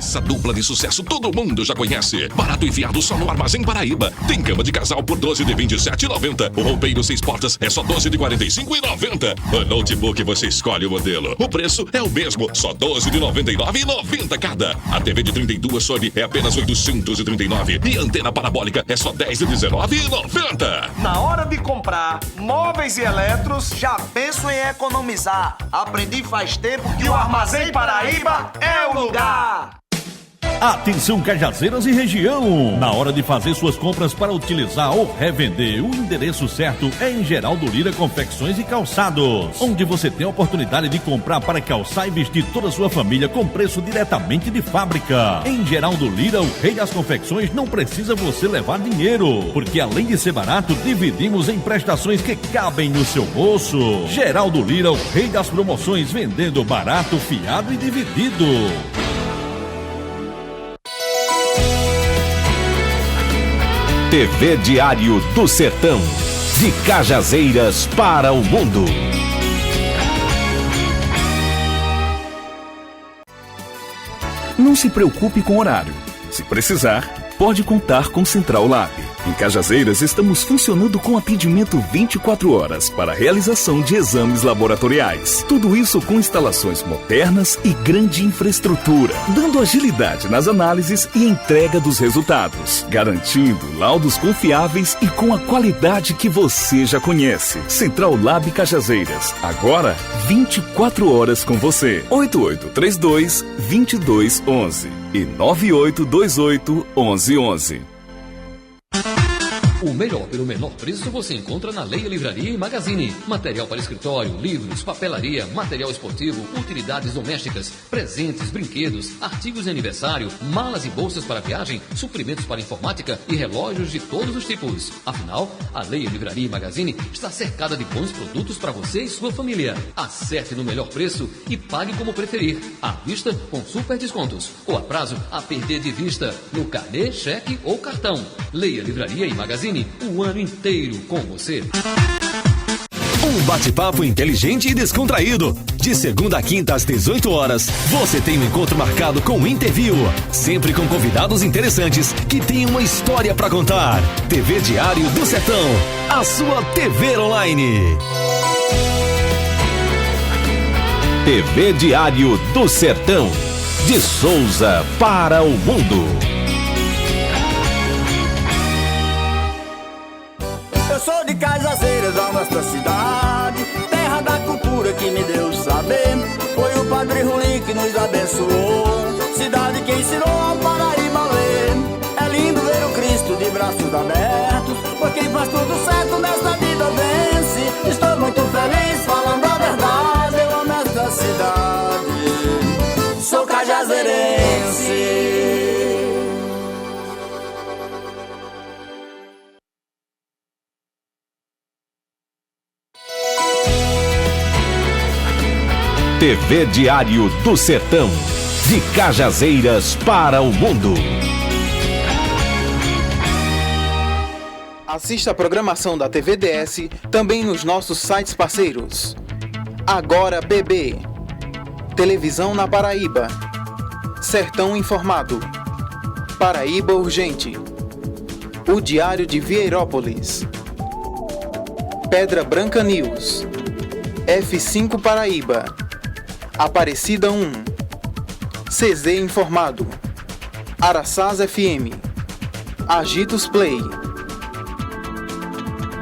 Essa dupla de sucesso todo mundo já conhece. Barato e fiado só no Armazém Paraíba. Tem cama de casal por 12 de 27,90. O roupeiro 6 portas é só 12 de 45,90. O notebook você escolhe o modelo. O preço é o mesmo, só 12 de 99,90 cada. A TV de 32 Sony é apenas 839 e a antena parabólica é só 10 de 19,90. Na hora de comprar móveis e eletros, já penso em economizar. Aprendi faz tempo que o Armazém Paraíba é o lugar. Atenção Cajazeiras e região! Na hora de fazer suas compras para utilizar ou revender, o endereço certo é em Geraldo Lira Confecções e Calçados, onde você tem a oportunidade de comprar para calçar e vestir toda a sua família com preço diretamente de fábrica. Em Geraldo Lira, o rei das confecções, não precisa você levar dinheiro, porque além de ser barato, dividimos em prestações que cabem no seu bolso. Geraldo Lira, o rei das promoções, vendendo barato, fiado e dividido. TV Diário do Sertão, de Cajazeiras para o mundo. Não se preocupe com horário. Se precisar, pode contar com Central Lab. Em Cajazeiras, estamos funcionando com atendimento 24 horas para a realização de exames laboratoriais. Tudo isso com instalações modernas e grande infraestrutura, dando agilidade nas análises e entrega dos resultados, garantindo laudos confiáveis e com a qualidade que você já conhece. Central Lab Cajazeiras, agora 24 horas com você. 8832-2211 e 9828-1111. O melhor pelo menor preço você encontra na Leia Livraria e Magazine. Material para escritório, livros, papelaria, material esportivo, utilidades domésticas, presentes, brinquedos, artigos de aniversário, malas e bolsas para viagem, suprimentos para informática e relógios de todos os tipos. Afinal, a Leia Livraria e Magazine está cercada de bons produtos para você e sua família. Acerte no melhor preço e pague como preferir. À vista com super descontos ou a prazo a perder de vista no carnê, cheque ou cartão. Leia Livraria e Magazine o ano inteiro com você. Um bate-papo inteligente e descontraído. De segunda a quinta às 18 horas, você tem um encontro marcado com o Interview. Sempre com convidados interessantes que têm uma história para contar. TV Diário do Sertão, a sua TV online. TV Diário do Sertão, de Souza para o mundo. Eu sou de Cajazeiras, da nossa cidade, terra da cultura que me deu saber. Foi o Padre Ruli que nos abençoou, cidade que ensinou ao Paraíba a ler. É lindo ver o Cristo de braços abertos, pois quem faz tudo certo nesta vida vence. Estou muito feliz falando a verdade, eu amo esta cidade, sou cajazeirense. TV Diário do Sertão, de Cajazeiras para o mundo. Assista a programação da TVDS também nos nossos sites parceiros. Agora BB, Televisão na Paraíba, Sertão Informado, Paraíba Urgente, O Diário de Vieirópolis, Pedra Branca News, F5 Paraíba, Aparecida 1, CZ Informado, Araçás FM, Agitos Play,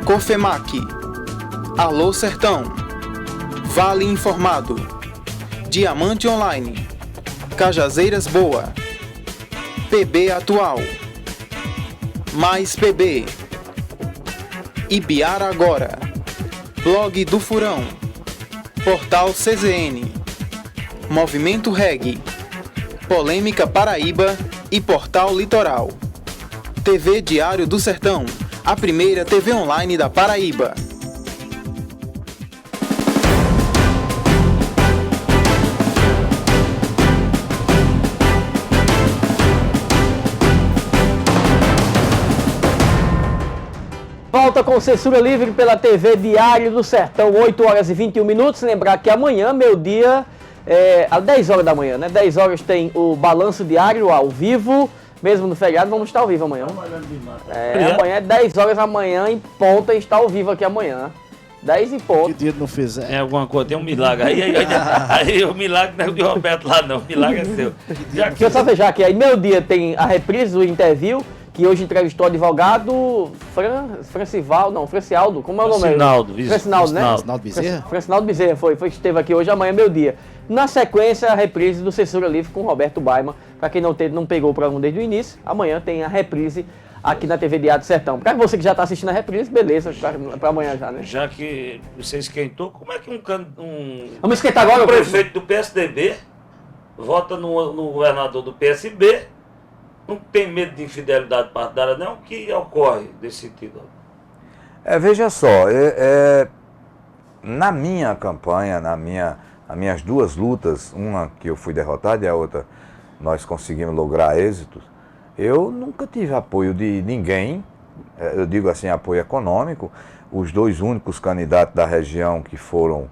Cofemac, Alô Sertão, Vale Informado, Diamante Online, Cajazeiras Boa, PB Atual, Mais PB, Ibiara Agora, Blog do Furão, Portal CZN, Movimento Reg, Polêmica Paraíba e Portal Litoral. TV Diário do Sertão, a primeira TV online da Paraíba. Volta com Censura Livre pela TV Diário do Sertão, 8 horas e 21 minutos. Lembrar que amanhã, meio-dia, às 10 horas da manhã, né? 10 horas tem o Balanço Diário ao vivo. Mesmo no feriado, vamos estar ao vivo amanhã. Amanhã é 10 horas da manhã em ponta e está ao vivo aqui amanhã. 10 em ponto. Que dia não fizer. Tem alguma coisa, tem um milagre. Aí o milagre não é o de Roberto lá, não. O milagre é seu. Deixa eu só fechar aqui. Aí meio-dia tem a reprise do interview, que hoje entrevistou o advogado Francialdo, como é o nome? Francinaldo, né? Francinaldo Bezerra? Francinaldo Bezerra, esteve aqui hoje, amanhã, meio-dia. Na sequência, a reprise do Censura Livre com Roberto Baima. Para quem não pegou o programa desde o início, amanhã tem a reprise aqui na TV Diário do Sertão. Para você que já está assistindo a reprise, beleza, para amanhã já, né? Já que você esquentou, como é que Vamos esquentar agora, prefeito do PSDB vota no governador do PSB, não tem medo de infidelidade partidária, não? O que ocorre desse sentido? Veja só, na minha campanha, nas minhas duas lutas, uma que eu fui derrotado e a outra nós conseguimos lograr êxitos, eu nunca tive apoio de ninguém, eu digo assim, apoio econômico. Os dois únicos candidatos da região que foram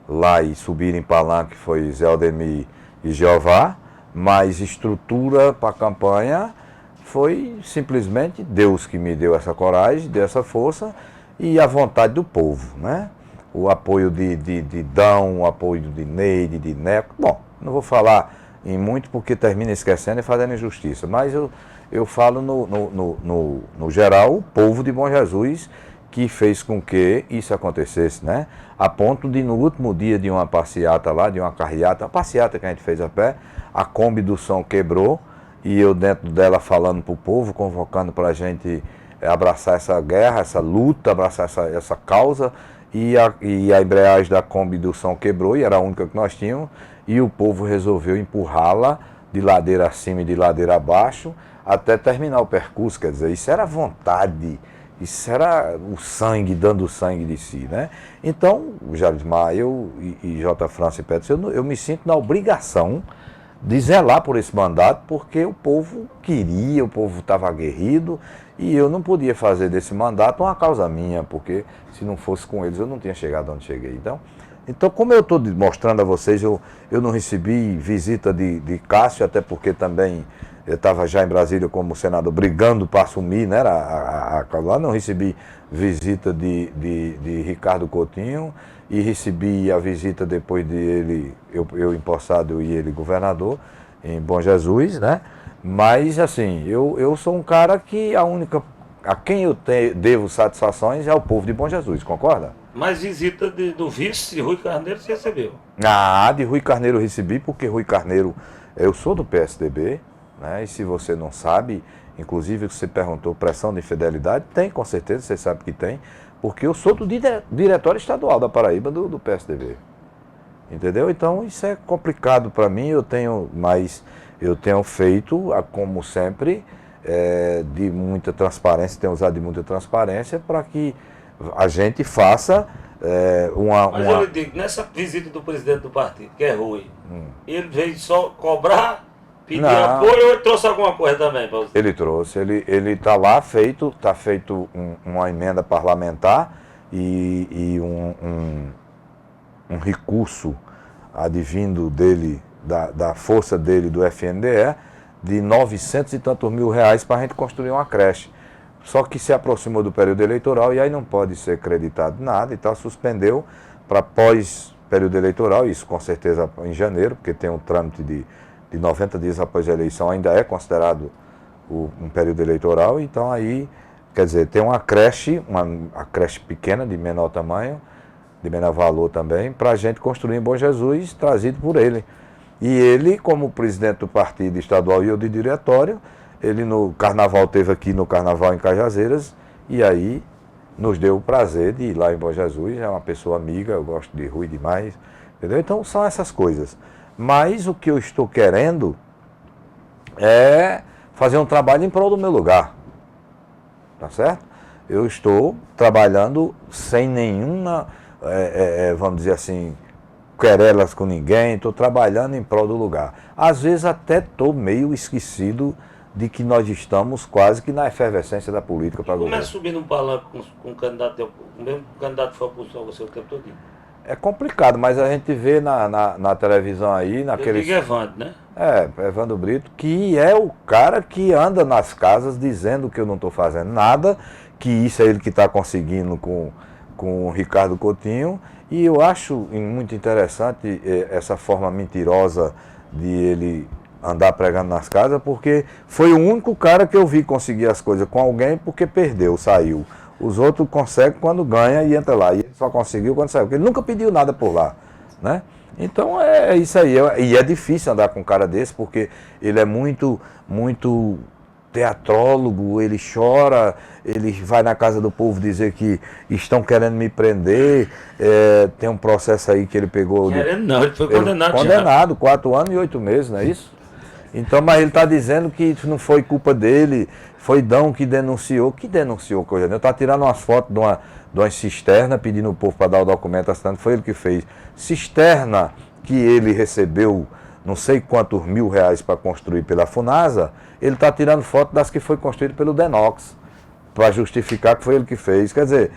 lá e subiram em palanque foi Zé Aldemir e Jeová, mas estrutura para a campanha foi simplesmente Deus que me deu essa coragem, deu essa força e a vontade do povo, né? O apoio de Dão, o apoio de Neide, de Neco. Bom, não vou falar em muito porque termina esquecendo e fazendo injustiça, mas eu falo no geral, o povo de Bom Jesus que fez com que isso acontecesse, né? A ponto de no último dia de uma passeata lá, de uma carreata, a passeata que a gente fez a pé, a Kombi do som quebrou e eu dentro dela falando para o povo, convocando para a gente abraçar essa guerra, essa luta, abraçar essa causa. E a embreagem da Kombi do som quebrou, e era a única que nós tínhamos, e o povo resolveu empurrá-la de ladeira acima e de ladeira abaixo, até terminar o percurso. Quer dizer, isso era vontade, isso era o sangue, dando o sangue de si, né? Então, Jalismar, eu e J. França e Petros, eu me sinto na obrigação de zelar por esse mandato, porque o povo queria, o povo estava aguerrido, e eu não podia fazer desse mandato uma causa minha, porque se não fosse com eles eu não tinha chegado onde cheguei. Então como eu estou mostrando a vocês, eu não recebi visita de Cássio, até porque também eu estava já em Brasília como senador brigando para assumir, né, lá não recebi visita de Ricardo Coutinho, e recebi a visita depois de ele, eu empossado e ele governador, em Bom Jesus, né? Mas, assim, eu sou um cara que a quem eu devo satisfações é o povo de Bom Jesus, concorda? Mas visita do vice Rui Carneiro você recebeu? De Rui Carneiro eu recebi, porque Rui Carneiro, eu sou do PSDB, né? E se você não sabe, inclusive você perguntou pressão de infidelidade, tem, com certeza, você sabe que tem, porque eu sou do Diretório Estadual da Paraíba do PSDB. Entendeu? Então isso é complicado para mim, eu tenho feito, como sempre, de muita transparência, tenho usado de muita transparência para que a gente faça Mas eu lhe digo, nessa visita do presidente do partido, que é Rui, ele veio só cobrar, pedir apoio, ou ele trouxe alguma coisa também para você? Ele trouxe, ele está lá feito uma emenda parlamentar e um recurso advindo dele, da força dele, do FNDE, de 900 e tantos mil reais para a gente construir uma creche. Só que se aproximou do período eleitoral e aí não pode ser acreditado nada, então suspendeu para pós-período eleitoral, isso com certeza em janeiro, porque tem um trâmite de 90 dias após a eleição, ainda é considerado um período eleitoral, então aí, quer dizer, tem uma creche, a creche pequena, de menor tamanho, de menor valor também, para a gente construir em Bom Jesus, trazido por ele. E ele, como presidente do partido estadual e eu de diretório, ele no carnaval, teve aqui no carnaval em Cajazeiras, e aí nos deu o prazer de ir lá em Bom Jesus, é uma pessoa amiga, eu gosto de Rui demais, entendeu? Então são essas coisas. Mas o que eu estou querendo é fazer um trabalho em prol do meu lugar. Tá certo? Eu estou trabalhando sem nenhuma, vamos dizer assim, querelas com ninguém, estou trabalhando em prol do lugar. Às vezes até estou meio esquecido de que nós estamos quase que na efervescência da política para governo. Como é subir num palanque com um candidato, o mesmo candidato for oposição você o tempo todo? É complicado, mas a gente vê na televisão aí, naqueles... Eu digo Evandro, né? Evandro Brito, que é o cara que anda nas casas dizendo que eu não estou fazendo nada, que isso é ele que está conseguindo com o Ricardo Coutinho, e eu acho muito interessante essa forma mentirosa de ele andar pregando nas casas, porque foi o único cara que eu vi conseguir as coisas com alguém porque perdeu, saiu. Os outros conseguem quando ganha e entra lá. E ele só conseguiu quando saiu, porque ele nunca pediu nada por lá, né? Então é isso aí. E é difícil andar com um cara desse, porque ele é muito teatrólogo, ele chora, ele vai na casa do povo dizer que estão querendo me prender. Tem um processo aí que ele pegou... Querendo não, ele foi condenado. Condenado, 4 anos e 8 meses, não é isso? Então, mas ele está dizendo que não foi culpa dele, foi Dão que denunciou. Que denunciou coisa? Ele está tirando umas fotos de uma cisterna, pedindo o povo para dar o documento assinando, foi ele que fez. Cisterna que ele recebeu não sei quantos R$1.000 para construir pela Funasa, ele está tirando foto das que foi construído pelo Denox, para justificar que foi ele que fez. Quer dizer,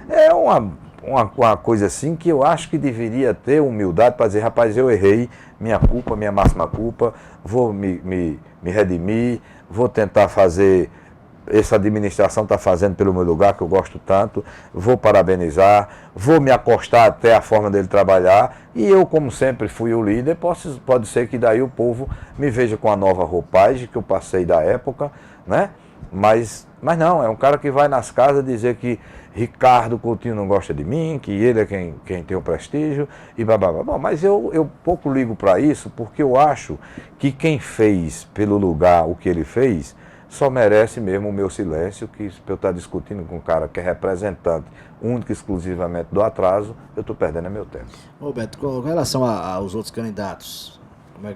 é uma coisa assim que eu acho que deveria ter humildade para dizer, rapaz, eu errei, minha culpa, minha máxima culpa, vou me redimir, vou tentar fazer, essa administração está fazendo pelo meu lugar, que eu gosto tanto, vou parabenizar, vou me acostar até a forma dele trabalhar, e eu, como sempre fui o líder, pode ser que daí o povo me veja com a nova roupagem que eu passei da época, né? Mas não, é um cara que vai nas casas dizer que Ricardo Coutinho não gosta de mim, que ele é quem tem o prestígio, e blá. Bom, mas eu pouco ligo para isso, porque eu acho que quem fez pelo lugar o que ele fez, só merece mesmo o meu silêncio, que se eu estar discutindo com um cara que é representante único e exclusivamente do atraso, eu estou perdendo meu tempo. Roberto, com relação aos outros candidatos, como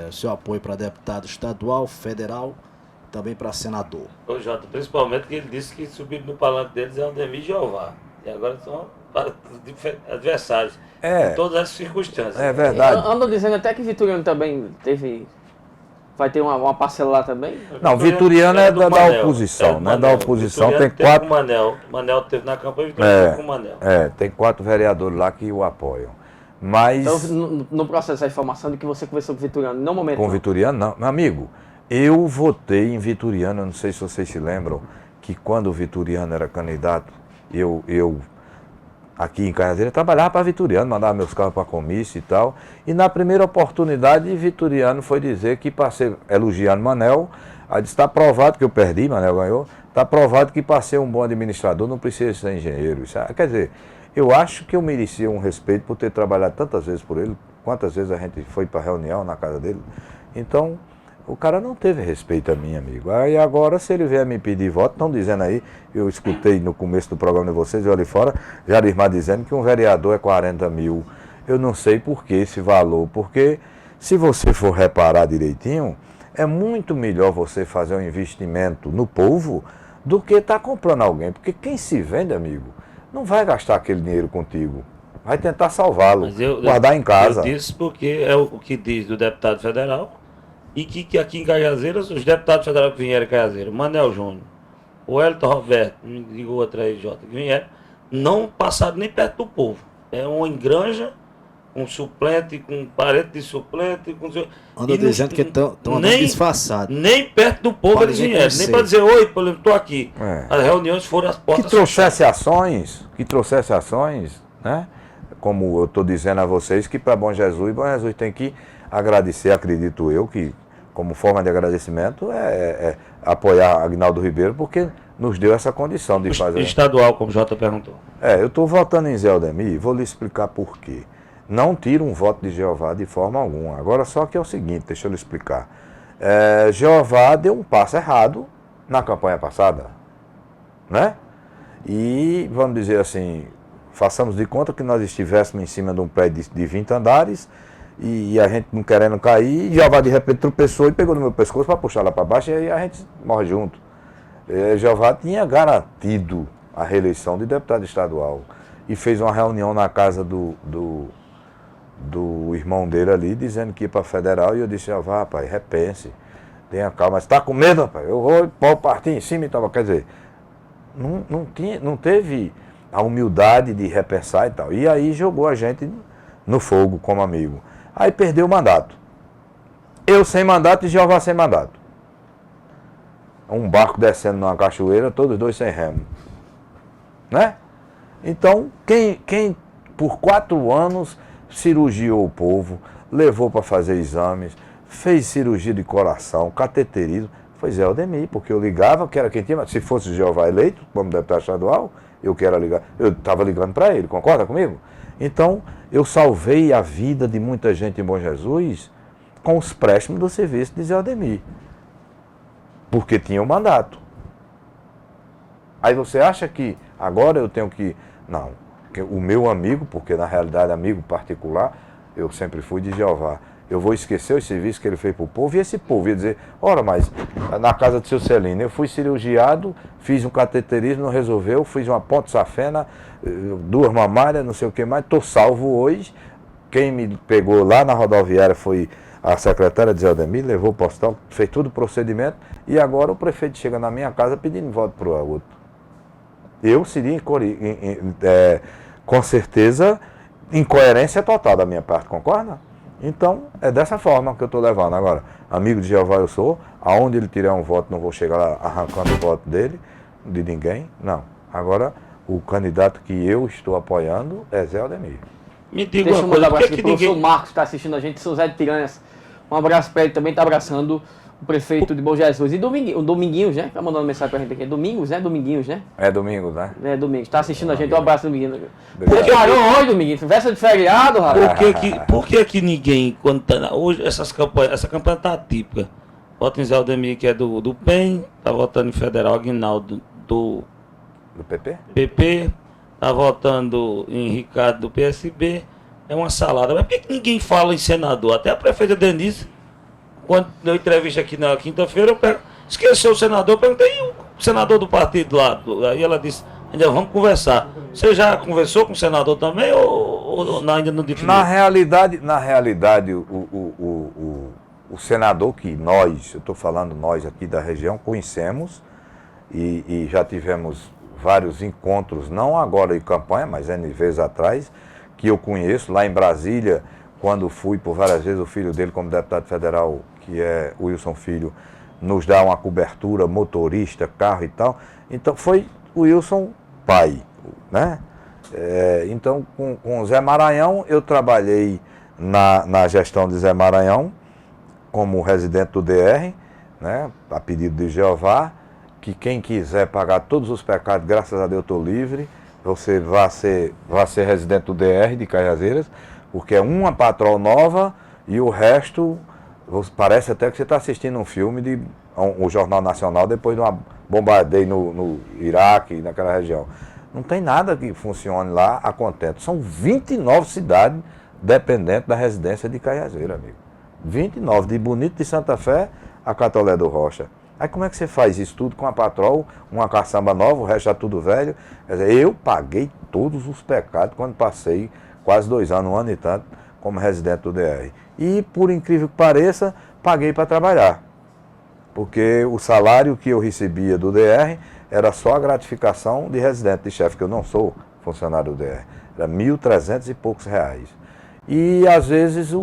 o seu apoio para deputado estadual, federal, também para senador? Ô Jota, principalmente que ele disse que subir no palanque deles é o Ademir Jeová, e agora são adversários, em todas as circunstâncias. É verdade. Andam dizendo até que Vitoriano também vai ter uma parcela lá também? Não, Vitoriano é da oposição, né? Da oposição tem 4... Manel teve na campanha e Vitoriano teve com o Manel. Tem 4 vereadores lá que o apoiam. Mas... Então, no processo da informação de que você conversou com o Vitoriano, no momento... Com o Vitoriano, não. Meu amigo, eu votei em Vitoriano, eu não sei se vocês se lembram, que quando o Vitoriano era candidato, eu aqui em Cajazeiras, trabalhava para Vitoriano, mandava meus carros para comício e tal. E na primeira oportunidade, Vitoriano foi dizer que, passei elogiando Manel, aí disse, está provado que eu perdi, Manel ganhou, está provado que para ser um bom administrador não precisa ser engenheiro. Quer dizer, eu acho que eu merecia um respeito por ter trabalhado tantas vezes por ele, quantas vezes a gente foi para reunião na casa dele. Então, o cara não teve respeito a mim, amigo. Aí agora, se ele vier me pedir voto, estão dizendo aí, eu escutei no começo do programa de vocês, eu ali fora, Jarismar dizendo que um vereador é 40 mil. Eu não sei por que esse valor, porque se você for reparar direitinho, é muito melhor você fazer um investimento no povo do que estar comprando alguém. Porque quem se vende, amigo, não vai gastar aquele dinheiro contigo. Vai tentar salvá-lo, guardar em casa. Eu disse porque é o que diz do deputado federal, e que aqui em Cajazeiras, os deputados federais que vieram em Cajazeiras, Manel Júnior, o Elton Roberto, me ligou outra aí, Jota, que vieram, não passaram nem perto do povo. É uma engranja, com suplente, com parente de suplente. Anda dizendo que estão disfarçados. Nem perto do povo eles vieram, nem para dizer, oi, estou aqui. As reuniões foram às portas. Que trouxesse ações, né? Como eu estou dizendo a vocês, que para Bom Jesus tem que agradecer, acredito eu, que como forma de agradecimento apoiar Aguinaldo Ribeiro, porque nos deu essa condição de fazer... Estadual, como o Jota perguntou. Eu estou votando em Zé Aldemir e vou lhe explicar por quê. Não tiro um voto de Jeová de forma alguma. Agora só que é o seguinte, deixa eu lhe explicar. Jeová deu um passo errado na campanha passada, né? E, vamos dizer assim, façamos de conta que nós estivéssemos em cima de um prédio de 20 andares e a gente não querendo cair, e Jeová de repente tropeçou e pegou no meu pescoço para puxar lá para baixo, e aí a gente morre junto. Jeová tinha garantido a reeleição de deputado estadual e fez uma reunião na casa do irmão dele ali, dizendo que ia para federal, e eu disse: Jeová, rapaz, repense, tenha calma. Mas está com medo, rapaz? Eu vou partir em cima e tal. Quer dizer, não teve a humildade de repensar e tal. E aí jogou a gente no fogo como amigo. Aí perdeu o mandato. Eu sem mandato e Jeová sem mandato. Um barco descendo numa cachoeira, todos dois sem remo. Né? Então, quem por 4 anos cirurgiou o povo, levou para fazer exames, fez cirurgia de coração, cateterismo, foi Zé Aldemir, porque eu ligava, que era quem tinha, se fosse Jeová eleito, como deputado estadual, eu estava ligando para ele, concorda comigo? Então, eu salvei a vida de muita gente em Bom Jesus com os préstimos do serviço de Zé Aldemir, porque tinha o mandato. Aí você acha que agora eu tenho que... Não, o meu amigo, porque na realidade amigo particular, eu sempre fui de Jeová. Eu vou esquecer os serviços que ele fez para o povo, e esse povo ia dizer: ora, mas na casa do seu Celino, eu fui cirurgiado, fiz um cateterismo, não resolveu, fiz uma ponte safena, 2 mamárias, não sei o que mais, estou salvo hoje. Quem me pegou lá na rodoviária foi a secretária de Zé Aldemir, levou para o hospital, fez todo o procedimento, e agora o prefeito chega na minha casa pedindo voto para o outro. Eu seria, com certeza, incoerência total da minha parte, concorda? Então, é dessa forma que eu estou levando. Agora, amigo de Jeová eu sou, aonde ele tirar um voto, não vou chegar lá arrancando o voto dele, de ninguém, não. Agora, o candidato que eu estou apoiando é Zé Aldemir. Me diga uma coisa, por que o professor Marcos está assistindo a gente, São José de Piranhas. Um abraço para ele, também está abraçando o prefeito de Bom Jesus. E o Dominguinhos, né? Está mandando mensagem para a gente aqui. Domingues, né? Dominguinhos, né? É Domingos, né? É, Domingos. Está assistindo a gente. Um abraço, Dominguinhos. Você parou hoje, Dominguinhos? Festa de feriado, rapaz. Por que ninguém, quando tá hoje, essa campanha tá atípica? Vota em Zé Aldemir, que é do PEN, tá votando em Federal Aguinaldo do PP? PP, tá votando em Ricardo do PSB. É uma salada. Mas por que ninguém fala em senador? Até a prefeita Denise, quando deu entrevista aqui na quinta-feira, esqueceu o senador, eu perguntei: e o senador do partido lá? Aí ela disse: ainda vamos conversar. Você já conversou com o senador também ou ainda não definiu? Na realidade o senador que nós, eu estou falando nós aqui da região, conhecemos e já tivemos vários encontros, não agora em campanha, mas N vezes atrás, que eu conheço lá em Brasília, quando fui por várias vezes, o filho dele como deputado federal, que é o Wilson Filho, nos dá uma cobertura, motorista, carro e tal. Então foi o Wilson pai, né? Então com o Zé Maranhão, eu trabalhei na gestão de Zé Maranhão como residente do DR, né? A pedido de Jeová, que quem quiser pagar todos os pecados, graças a Deus estou livre, você vai ser residente do DR de Cajazeiras, porque é uma patrol nova e o resto, parece até que você está assistindo um filme de o Jornal Nacional depois de uma bombardeio no Iraque, naquela região. Não tem nada que funcione lá a contento. São 29 cidades dependentes da residência de Cajazeiras, amigo. 29, de Bonito de Santa Fé a Catolé do Rocha. Aí como é que você faz isso tudo com a patrol, uma caçamba nova, o resto é tudo velho? Quer dizer, eu paguei todos os pecados quando passei quase 2 anos, 1 ano e tanto, como residente do DR. E, por incrível que pareça, paguei para trabalhar. Porque o salário que eu recebia do DR era só a gratificação de residente de chefe, que eu não sou funcionário do DR. Era 1.300 e poucos reais. E, às vezes,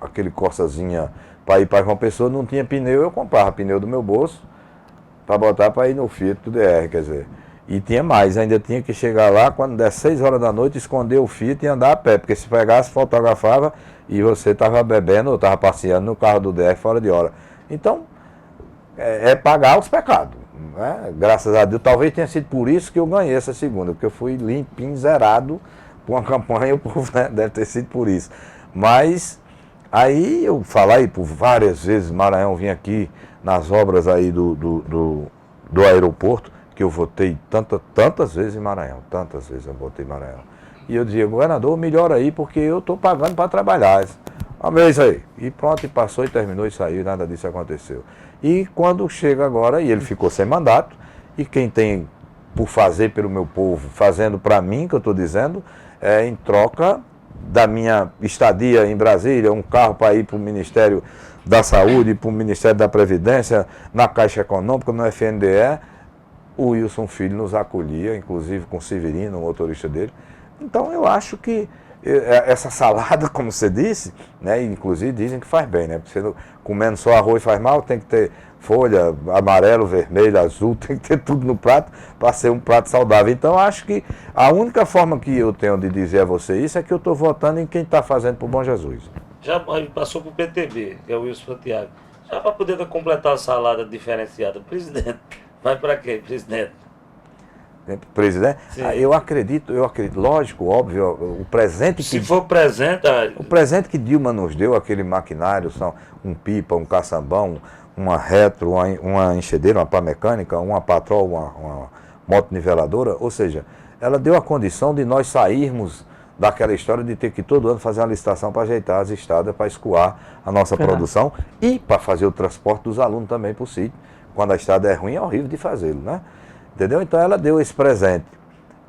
aquele Corsazinha para ir para João Pessoa não tinha pneu, eu comprava pneu do meu bolso para botar para ir no Fiat do DR, quer dizer. E tinha mais, ainda tinha que chegar lá, quando der 6 horas da noite, esconder o Fiat e andar a pé, porque se pegasse, fotografava e você estava bebendo ou estava passeando no carro do DR fora de hora. Então, é pagar os pecados, né? Graças a Deus, talvez tenha sido por isso que eu ganhei essa segunda, porque eu fui limpinho, zerado por uma campanha, o povo, né, deve ter sido por isso. Mas aí eu falei por várias vezes, Maranhão vinha aqui nas obras aí do aeroporto, que eu votei tantas vezes em Maranhão, tantas vezes eu votei em Maranhão. E eu dizia, governador, melhora aí, porque eu estou pagando para trabalhar. É isso aí. E pronto, e passou e terminou e saiu, nada disso aconteceu. E quando chega agora, e ele ficou sem mandato, e quem tem por fazer pelo meu povo, fazendo para mim, que eu estou dizendo, em troca da minha estadia em Brasília, um carro para ir para o Ministério da Saúde, para o Ministério da Previdência, na Caixa Econômica, no FNDE, o Wilson Filho nos acolhia, inclusive com o Severino, o motorista dele. Então eu acho que essa salada, como você disse, né, inclusive dizem que faz bem, né? Porque você comendo só arroz faz mal, tem que ter folha, amarelo, vermelho, azul, tem que ter tudo no prato para ser um prato saudável. Então eu acho que a única forma que eu tenho de dizer a você isso é que eu estou votando em quem está fazendo para o Bom Jesus. Já passou para o PTB, que é o Wilson Santiago. Já para poder completar a salada diferenciada, presidente, vai para quem, presidente? Presidente? Eu acredito, lógico, óbvio, o presente que... Se for presente... O presente que Dilma nos deu, aquele maquinário, são um pipa, um caçambão, uma retro, uma enxadeira, uma pá mecânica, uma patrol, uma moto niveladora, ou seja, ela deu a condição de nós sairmos daquela história de ter que todo ano fazer uma licitação para ajeitar as estradas, para escoar a nossa produção e para fazer o transporte dos alunos também para o sítio. Quando a estrada é ruim, é horrível de fazê-lo, né? Entendeu? Então ela deu esse presente.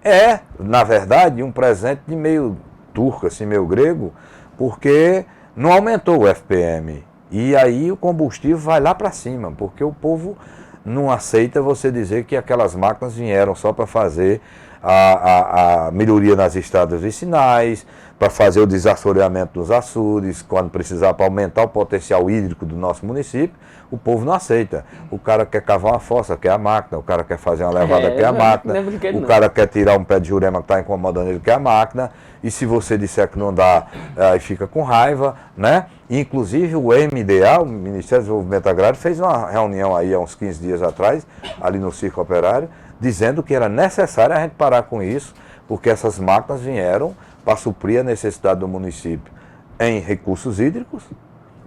É, na verdade, um presente de meio turco, assim, meio grego, porque não aumentou o FPM. E aí o combustível vai lá para cima, porque o povo não aceita você dizer que aquelas máquinas vieram só para fazer a melhoria nas estradas vicinais, para fazer o desassoreamento dos açudes, quando precisar para aumentar o potencial hídrico do nosso município, o povo não aceita. O cara quer cavar uma fossa, quer a máquina, o cara quer fazer uma levada, quer a máquina, o cara quer tirar um pé de jurema que está incomodando ele, quer a máquina, e se você disser que não dá, aí fica com raiva, né? Inclusive o MDA, o Ministério do Desenvolvimento Agrário, fez uma reunião aí há uns 15 dias atrás, ali no Circo Operário, dizendo que era necessário a gente parar com isso, porque essas máquinas vieram para suprir a necessidade do município em recursos hídricos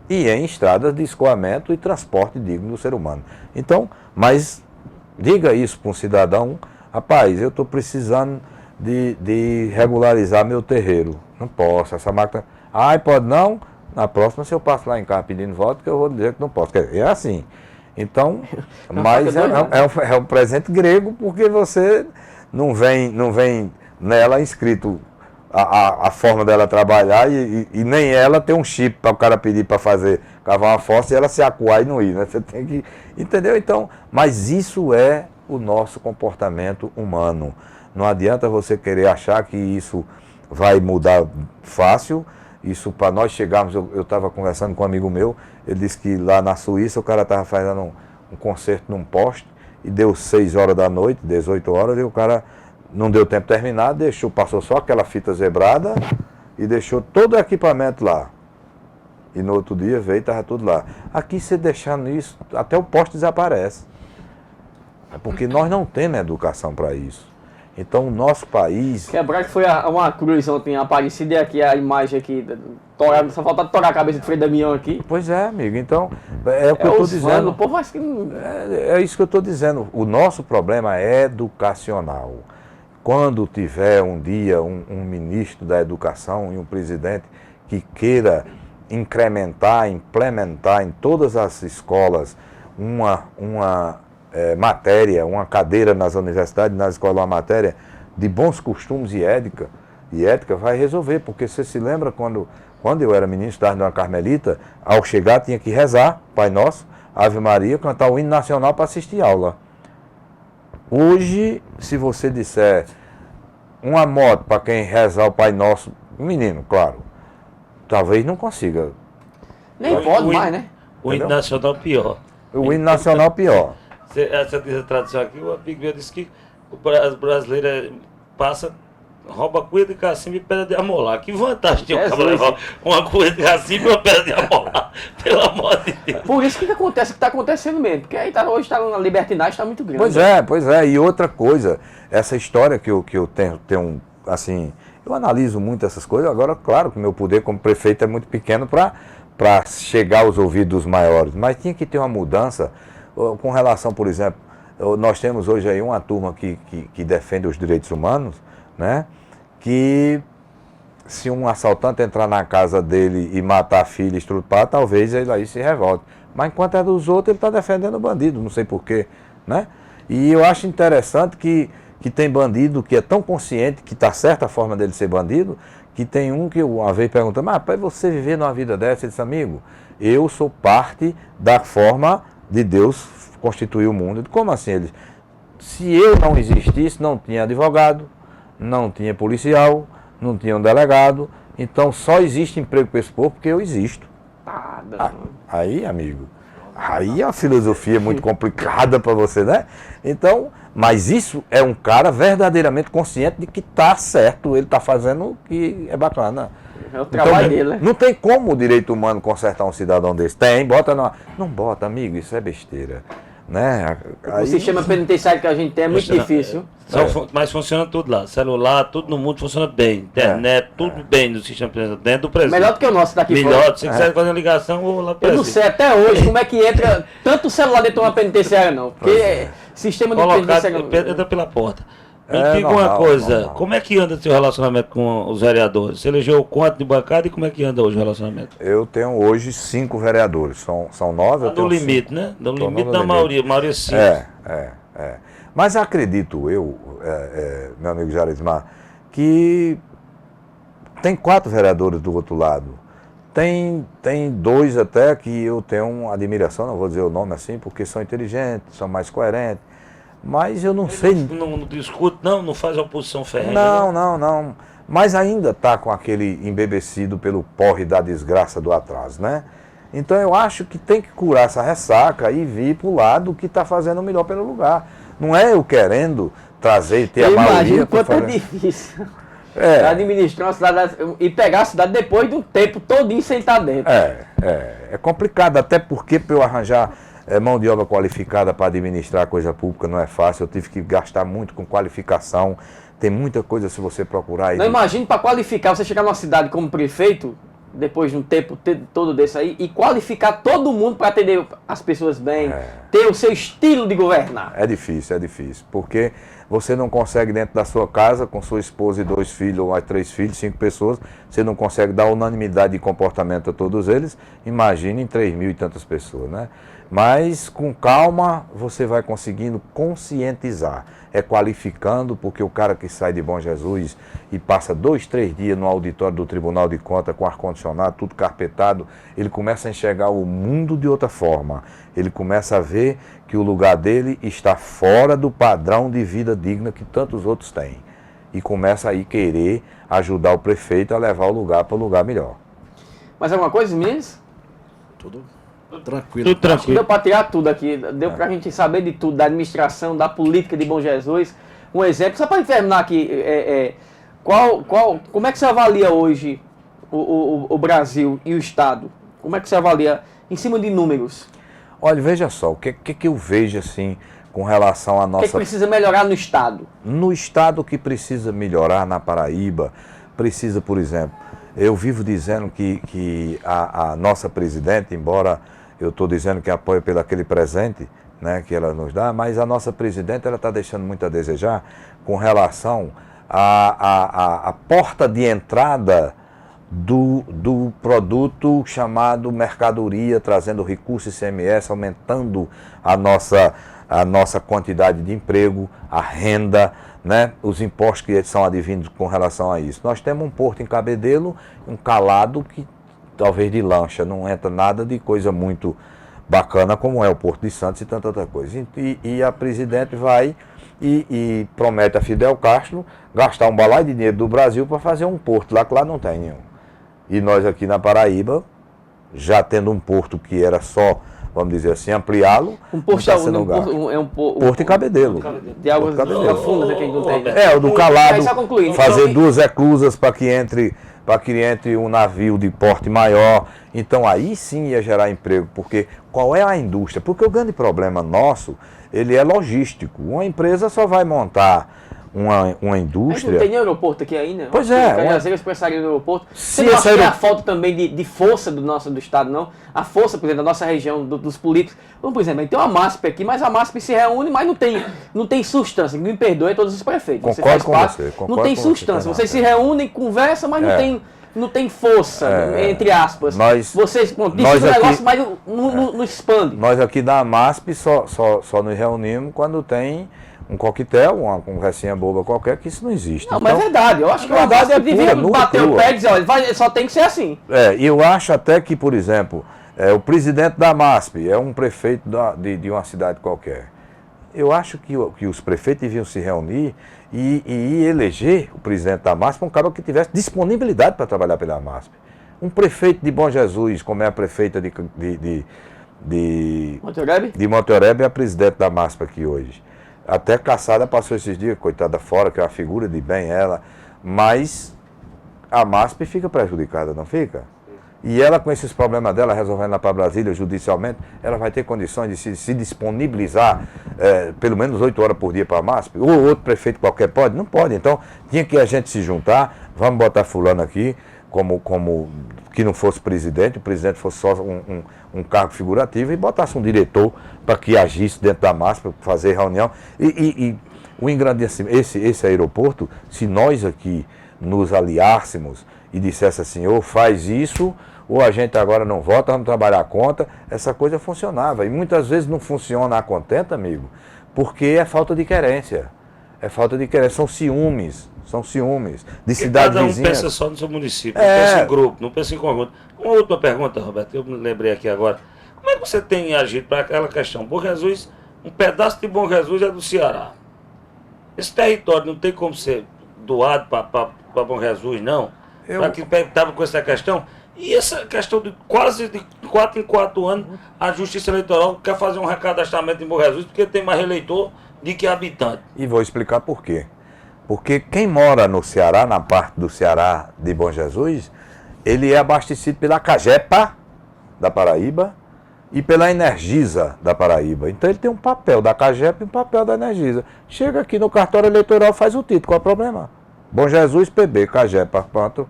e em estradas de escoamento e transporte digno do ser humano. Então, mas diga isso para um cidadão, rapaz, eu estou precisando de regularizar meu terreiro. Não posso, essa máquina... pode não? Na próxima, se eu passo lá em casa pedindo voto, que eu vou dizer que não posso. É assim. Então, mas é um presente grego, porque você não vem nela inscrito a forma dela trabalhar e nem ela tem um chip para o cara pedir para fazer cavar uma fossa e ela se acuar e não ir, né? Você tem que... Entendeu? Então, mas isso é o nosso comportamento humano. Não adianta você querer achar que isso vai mudar fácil. Isso, para nós chegarmos, eu estava conversando com um amigo meu, ele disse que lá na Suíça o cara estava fazendo um concerto num poste e deu 6 horas da noite, 18 horas, e o cara não deu tempo de terminar, passou só aquela fita zebrada e deixou todo o equipamento lá. E no outro dia veio e estava tudo lá. Aqui, você deixando isso, até o poste desaparece. É porque nós não temos educação para isso. Então o nosso país... Quebrar que foi uma cruz ontem aparecida, e aqui a imagem aqui, só falta torar a cabeça de Frei Damião aqui. Pois é, amigo, então é o que eu estou dizendo. O povo acha que não... É isso que eu estou dizendo. O nosso problema é educacional. Quando tiver um dia um ministro da educação e um presidente que queira incrementar, implementar em todas as escolas uma matéria, uma cadeira nas universidades, nas escolas, uma matéria de bons costumes e ética vai resolver, porque você se lembra quando eu era ministro da Ordem Carmelita, ao chegar tinha que rezar, Pai Nosso, Ave Maria, cantar o hino nacional para assistir aula. Hoje, se você disser uma moto para quem rezar o Pai Nosso, um menino, claro, talvez não consiga. Nem pode mais, né? O hino nacional pior. O hino nacional pior. Essa tradição aqui, o amigo meu disse que o brasileiro rouba cuia de cacimba e pedra de amolar. Que vantagem tem o cara levar uma cuia de cacimba e uma pedra de amolar? Pelo amor de Deus. Por isso que acontece, que está acontecendo mesmo. Porque aí hoje na libertinagem está muito grande. Pois é. E outra coisa, essa história que eu tenho, assim, eu analiso muito essas coisas. Agora, claro que meu poder como prefeito é muito pequeno para chegar aos ouvidos maiores. Mas tinha que ter uma mudança com relação, por exemplo, nós temos hoje aí uma turma que defende os direitos humanos, né? que se um assaltante entrar na casa dele e matar a filha, estrupar, talvez ele aí se revolte. Mas enquanto é dos outros, ele está defendendo o bandido, não sei porquê, né? E eu acho interessante que tem bandido que é tão consciente que está certa a forma dele ser bandido, que tem um que uma vez perguntou, mas para você viver numa vida dessa, ele disse, amigo, eu sou parte da forma de Deus constituir o mundo. Como assim? Ele, se eu não existisse, não tinha advogado, não tinha policial, não tinha um delegado, então só existe emprego para esse povo porque eu existo. Aí, amigo, aí a filosofia é muito complicada para você, né? Então, mas isso é um cara verdadeiramente consciente de que está certo, ele está fazendo o que é bacana. É o trabalho dele, né? Não tem como o direito humano consertar um cidadão desse. Tem, bota não. Não bota, amigo, isso é besteira. Né? O sistema penitenciário que a gente tem é muito difícil. Mas funciona tudo lá. Celular, tudo no mundo funciona bem. Internet, tudo bem no sistema penitenciário, dentro do presídio. Melhor do que o nosso daqui Melhor, fora. se você quiser fazer uma ligação, vou lá para Eu não sei até hoje como é que entra tanto celular dentro de uma penitenciária, não. Porque sistema de penitenciária... Entra pela porta. Me diga uma coisa, como é que anda o seu relacionamento com os vereadores? Você elegeu quanto de bancada e como é que anda hoje o relacionamento? Eu tenho hoje 5 vereadores, são 9. No limite, né? No limite da maioria 5. Mas acredito eu, meu amigo Jarismar, que tem 4 vereadores do outro lado. Tem 2 até que eu tenho uma admiração, não vou dizer o nome assim, porque são inteligentes, são mais coerentes. Mas eu não sei... Não discute, não faz oposição ferrenha. Não. Mas ainda está com aquele embebecido pelo porre da desgraça do atraso, né? Então eu acho que tem que curar essa ressaca e vir para o lado que está fazendo o melhor pelo lugar. Não é eu querendo trazer e ter a maioria... Imagina quanto é difícil administrar uma cidade e pegar a cidade depois do tempo todinho sem estar dentro. É complicado, até porque para eu arranjar... mão de obra qualificada para administrar a coisa pública não é fácil, eu tive que gastar muito com qualificação, tem muita coisa se você procurar. Não imagine para qualificar, você chegar numa cidade como prefeito, depois de um tempo todo desse aí, e qualificar todo mundo para atender as pessoas bem, ter o seu estilo de governar. É difícil, porque você não consegue dentro da sua casa, com sua esposa e 2 filhos, ou 3 filhos, 5 pessoas, você não consegue dar unanimidade de comportamento a todos eles, imagine em 3 mil e tantas pessoas, né? Mas com calma você vai conseguindo conscientizar, qualificando, porque o cara que sai de Bom Jesus e passa 2, 3 dias no auditório do Tribunal de Contas com ar-condicionado, tudo carpetado, ele começa a enxergar o mundo de outra forma, ele começa a ver que o lugar dele está fora do padrão de vida digna que tantos outros têm e começa aí querer ajudar o prefeito a levar o lugar para um lugar melhor. Mais alguma coisa, meninos? Tudo tranquilo. Deu para tirar tudo aqui, deu para a gente saber de tudo, da administração, da política de Bom Jesus. Um exemplo, só para terminar aqui, como é que você avalia hoje o Brasil e o Estado? Como é que você avalia em cima de números? Olha, veja só, o que eu vejo assim com relação à nossa... O que precisa melhorar no Estado? No Estado que precisa melhorar na Paraíba, precisa, por exemplo, eu vivo dizendo que a nossa presidente, embora eu estou dizendo que apoio pelo aquele presente, né, que ela nos dá, mas a nossa presidente ela está deixando muito a desejar com relação à porta de entrada do produto chamado mercadoria, trazendo recurso ICMS, aumentando a nossa quantidade de emprego, a renda, né, os impostos que são advindos com relação a isso. Nós temos um porto em Cabedelo, um calado que talvez de lancha, não entra nada de coisa muito bacana como é o Porto de Santos e tanta outra coisa. E a presidente vai e promete a Fidel Castro gastar um balaio de dinheiro do Brasil para fazer um porto lá que lá não tem nenhum. E nós aqui na Paraíba, já tendo um porto que era só, vamos dizer assim, ampliá-lo, um porto Porto em Cabedelo. De águas profundas que não tem. O do calado, fazer 2 eclusas para que entre um navio de porte maior. Então aí sim ia gerar emprego, porque qual é a indústria? Porque o grande problema nosso, ele é logístico. Uma empresa só vai montar uma A indústria... gente não tem nem aeroporto aqui ainda. Pois é. Cajazeiras precisaria do aeroporto. Você Se não esse acha que a falta também de força do Estado, não? A força, por exemplo, da nossa região, dos políticos. Vamos, por exemplo, tem uma MASP aqui, mas a MASP se reúne, mas não tem substância. Me perdoe todos os prefeitos. Concordo com você. Não tem substância. Vocês se reúnem, conversam, mas não tem força, entre aspas. Vocês decidem um negócio, mas não expande. Nós aqui da MASP só nos reunimos quando tem um coquetel, uma conversinha boba qualquer, que isso não existe. Não, então, mas é verdade. Eu acho que a verdade devia bater o pé e dizer, olha, só tem que ser assim. E eu acho até que, por exemplo, o presidente da MASP é um prefeito de uma cidade qualquer. Eu acho que os prefeitos deviam se reunir e eleger o presidente da MASP um cara que tivesse disponibilidade para trabalhar pela MASP. Um prefeito de Bom Jesus, como é a prefeita de Monteorebe, é a presidente da MASP aqui hoje. Até Caçada passou esses dias, coitada, fora, que é uma figura de bem ela, mas a MASP fica prejudicada, não fica? E ela, com esses problemas dela, resolvendo lá para Brasília judicialmente, ela vai ter condições de se disponibilizar pelo menos 8 horas por dia para a MASP? Ou outro prefeito qualquer pode? Não pode. Então, tinha que a gente se juntar, vamos botar fulano aqui, como que não fosse presidente, o presidente fosse só um cargo figurativo, e botasse um diretor para que agisse dentro da MASP, para fazer reunião. E o engrandecimento, esse aeroporto, se nós aqui nos aliássemos e dissesse assim, ou faz isso, ou a gente agora não vota, vamos trabalhar a conta, essa coisa funcionava. E muitas vezes não funciona a contento, amigo, porque é falta de querência. É falta de querência, são ciúmes de cidade cada um vizinha. pensa só no seu município, não pensa em grupo, não pensa em conjunto. Uma última pergunta, Roberto, eu me lembrei aqui agora. Como é que você tem agido para aquela questão? Bom Jesus, um pedaço de Bom Jesus é do Ceará. Esse território não tem como ser doado para Bom Jesus, não? Para que estava com essa questão. E essa questão de quase de 4 em 4 anos, a Justiça Eleitoral quer fazer um recadastramento em Bom Jesus, porque tem mais eleitor do que habitante. E vou explicar por quê. Porque quem mora no Ceará, na parte do Ceará de Bom Jesus, ele é abastecido pela Cagepa da Paraíba e pela Energisa da Paraíba. Então ele tem um papel da Cagepa e um papel da Energisa. Chega aqui no cartório eleitoral, faz o título, qual é o problema? Bom Jesus, PB, Cagepa, pronto.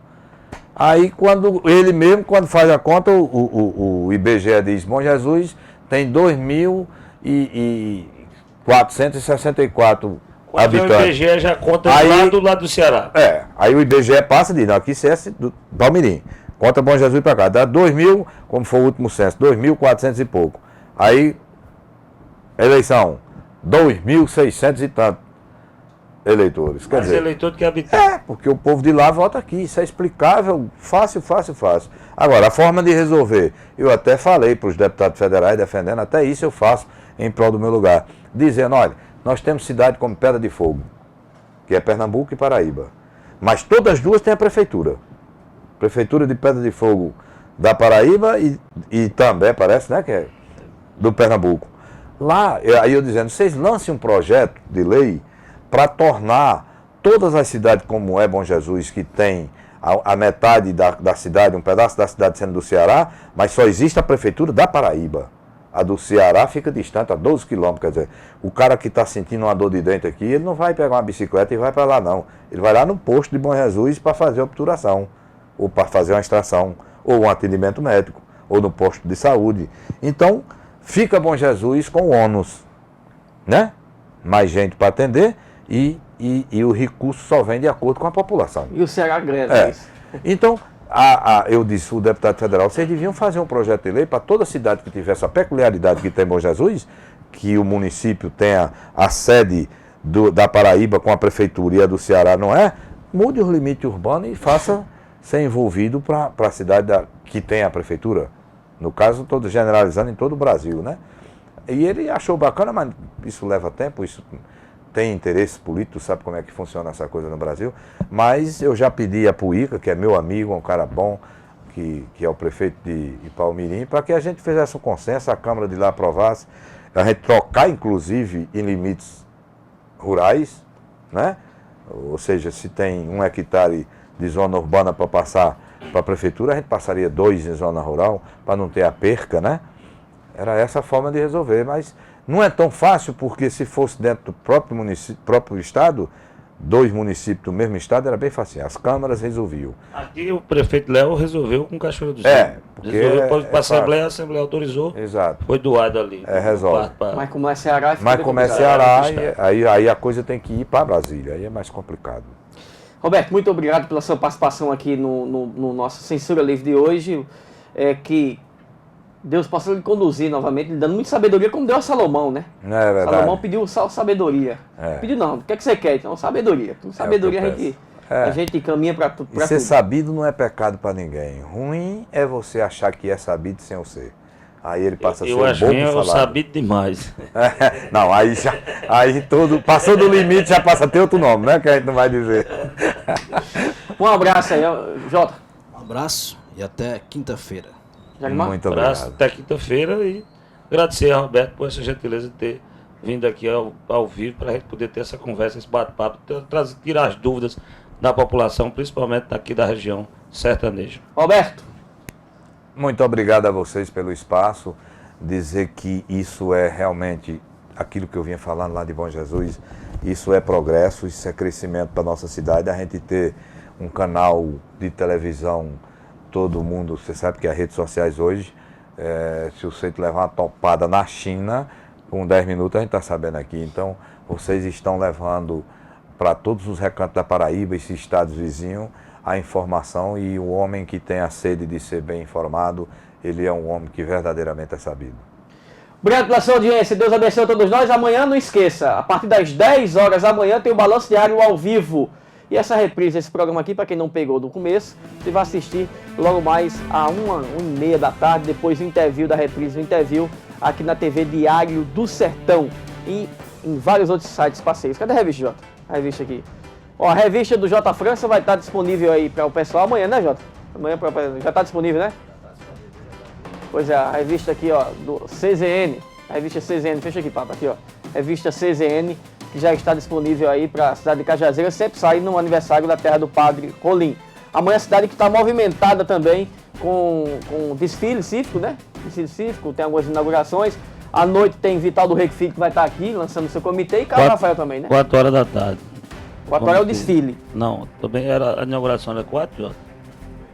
Aí quando ele mesmo, quando faz a conta, o IBGE diz, Bom Jesus tem 2.464 habitantes. O IBGE já conta do lado do Ceará. Aí o IBGE passa e diz, não, aqui é do Palmirim. Conta Bom Jesus para cá. Dá 2.000, como foi o último censo, 2.400 e pouco. Aí, eleição, 2.600 e tanto eleitores. Quer dizer, eleitor do que habitante. Porque o povo de lá vota aqui. Isso é explicável, fácil. Agora, a forma de resolver, eu até falei para os deputados federais defendendo, até isso eu faço em prol do meu lugar. Dizendo, olha, nós temos cidade como Pedra de Fogo, que é Pernambuco e Paraíba. Mas todas as duas têm a prefeitura. Prefeitura de Pedra de Fogo da Paraíba e também, parece, né, que é do Pernambuco. Lá, aí eu dizendo, vocês lancem um projeto de lei para tornar todas as cidades como é Bom Jesus, que tem a metade da cidade, um pedaço da cidade sendo do Ceará, mas só existe a prefeitura da Paraíba. A do Ceará fica distante, a 12 quilômetros, quer dizer, o cara que está sentindo uma dor de dente aqui, ele não vai pegar uma bicicleta e vai para lá não. Ele vai lá no posto de Bom Jesus para fazer a obturação, ou para fazer uma extração, ou um atendimento médico, ou no posto de saúde. Então, fica Bom Jesus com o ônus, né? Mais gente para atender e o recurso só vem de acordo com a população. E o Ceará greve isso. Então, eu disse, o deputado federal, vocês deviam fazer um projeto de lei para toda cidade que tivesse a peculiaridade que tem Bom Jesus, que o município tenha a sede da Paraíba com a prefeitura e a do Ceará não é, mude o limite urbano e faça ser envolvido para a cidade que tem a prefeitura. No caso, todo generalizando em todo o Brasil, né? E ele achou bacana, mas isso leva tempo, isso tem interesse político, sabe como é que funciona essa coisa no Brasil. Mas eu já pedi a Puíca, que é meu amigo, um cara bom, que é o prefeito de Palmirim, para que a gente fizesse um consenso, a Câmara de lá aprovasse, a gente trocar, inclusive, em limites rurais, né? Ou seja, se tem 1 hectare de zona urbana para passar para a prefeitura, a gente passaria 2 em zona rural, para não ter a perca, né? Era essa a forma de resolver, mas não é tão fácil, porque se fosse dentro do próprio município, próprio estado, 2 municípios do mesmo estado, era bem fácil. As câmaras resolviam. Aqui o prefeito Léo resolveu com Cachoeira do Sul. Porque resolveu para a Assembleia autorizou. Exato. Foi doado ali. Resolve. Mas como é Ceará... Mas como é Ceará, aí a coisa tem que ir para Brasília, aí é mais complicado. Roberto, muito obrigado pela sua participação aqui no nosso Censura Livre de hoje. Que Deus possa lhe conduzir novamente, lhe dando muita sabedoria, como deu a Salomão, né? É verdade. Salomão pediu sabedoria. Pediu não, o que é que você quer? Então, sabedoria. Com sabedoria a gente caminha para tudo. E ser sabido não é pecado para ninguém. Ruim é você achar que é sabido sem o ser. Aí ele passa a ser um bobo falado. Eu sabido demais. Não, aí todo, passou do limite, já passa a ter outro nome, né? Que a gente não vai dizer. Um abraço aí, Jota. Um abraço e até quinta-feira. Muito obrigado. Até quinta-feira e agradecer a Roberto por essa gentileza de ter vindo aqui ao vivo para a gente poder ter essa conversa, esse bate-papo, tirar as dúvidas da população, principalmente daqui da região sertaneja. Roberto. Muito obrigado a vocês pelo espaço. Dizer que isso é realmente aquilo que eu vinha falando lá de Bom Jesus, isso é progresso, isso é crescimento para a nossa cidade, a gente ter um canal de televisão. Todo mundo, você sabe que as redes sociais hoje, se você levar uma topada na China, com 10 minutos a gente está sabendo aqui. Então, vocês estão levando para todos os recantos da Paraíba, esses estados vizinhos, a informação, e o homem que tem a sede de ser bem informado, ele é um homem que verdadeiramente é sabido. Obrigado pela sua audiência, Deus abençoe a todos nós. Amanhã não esqueça, a partir das 10 horas da manhã tem o Balanço Diário ao vivo. E essa reprise, esse programa aqui, para quem não pegou do começo, você vai assistir logo mais a 1h30 da tarde, depois do interview, da reprise do interview, aqui na TV Diário do Sertão e em vários outros sites parceiros. Cadê a revista, Jota? A revista aqui. Ó, a revista do Jota França vai estar disponível aí para o pessoal amanhã, né, Jota? Amanhã já está disponível, né? Pois é, a revista aqui, ó, do CZN, a revista CZN, fecha aqui, papo, aqui, ó, revista CZN, que já está disponível aí para a cidade de Cajazeiras, sempre sai no aniversário da terra do Padre Colim. Amanhã a cidade que está movimentada também com desfile cívico, né? Desfile cívico, tem algumas inaugurações. À noite tem Vital do Rego Filho que vai estar aqui, lançando seu comitê, e Carlos Rafael também, né? 4 horas da tarde. 4 horas é o desfile. Não, também era a inauguração, era 4 horas.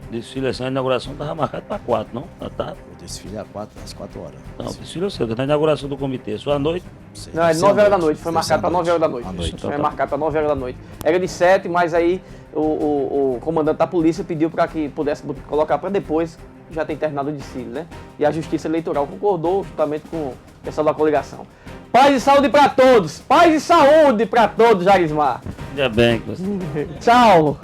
Desfile assim, a inauguração estava marcada para 4, não? Da tarde. O desfile é às 4 horas. Não, o desfile eu sei, na inauguração do comitê, só à noite. Não, é 9 horas da noite, foi marcado para 9 horas da noite. Foi marcado para 9 horas da noite. Era de 7, mas aí o comandante da polícia pediu para que pudesse colocar para depois, já tem terminado o desfile, né? E a Justiça Eleitoral concordou justamente com o pessoal da coligação. Paz e saúde para todos! Paz e saúde para todos, Jarismar! Ainda bem que você... Tchau!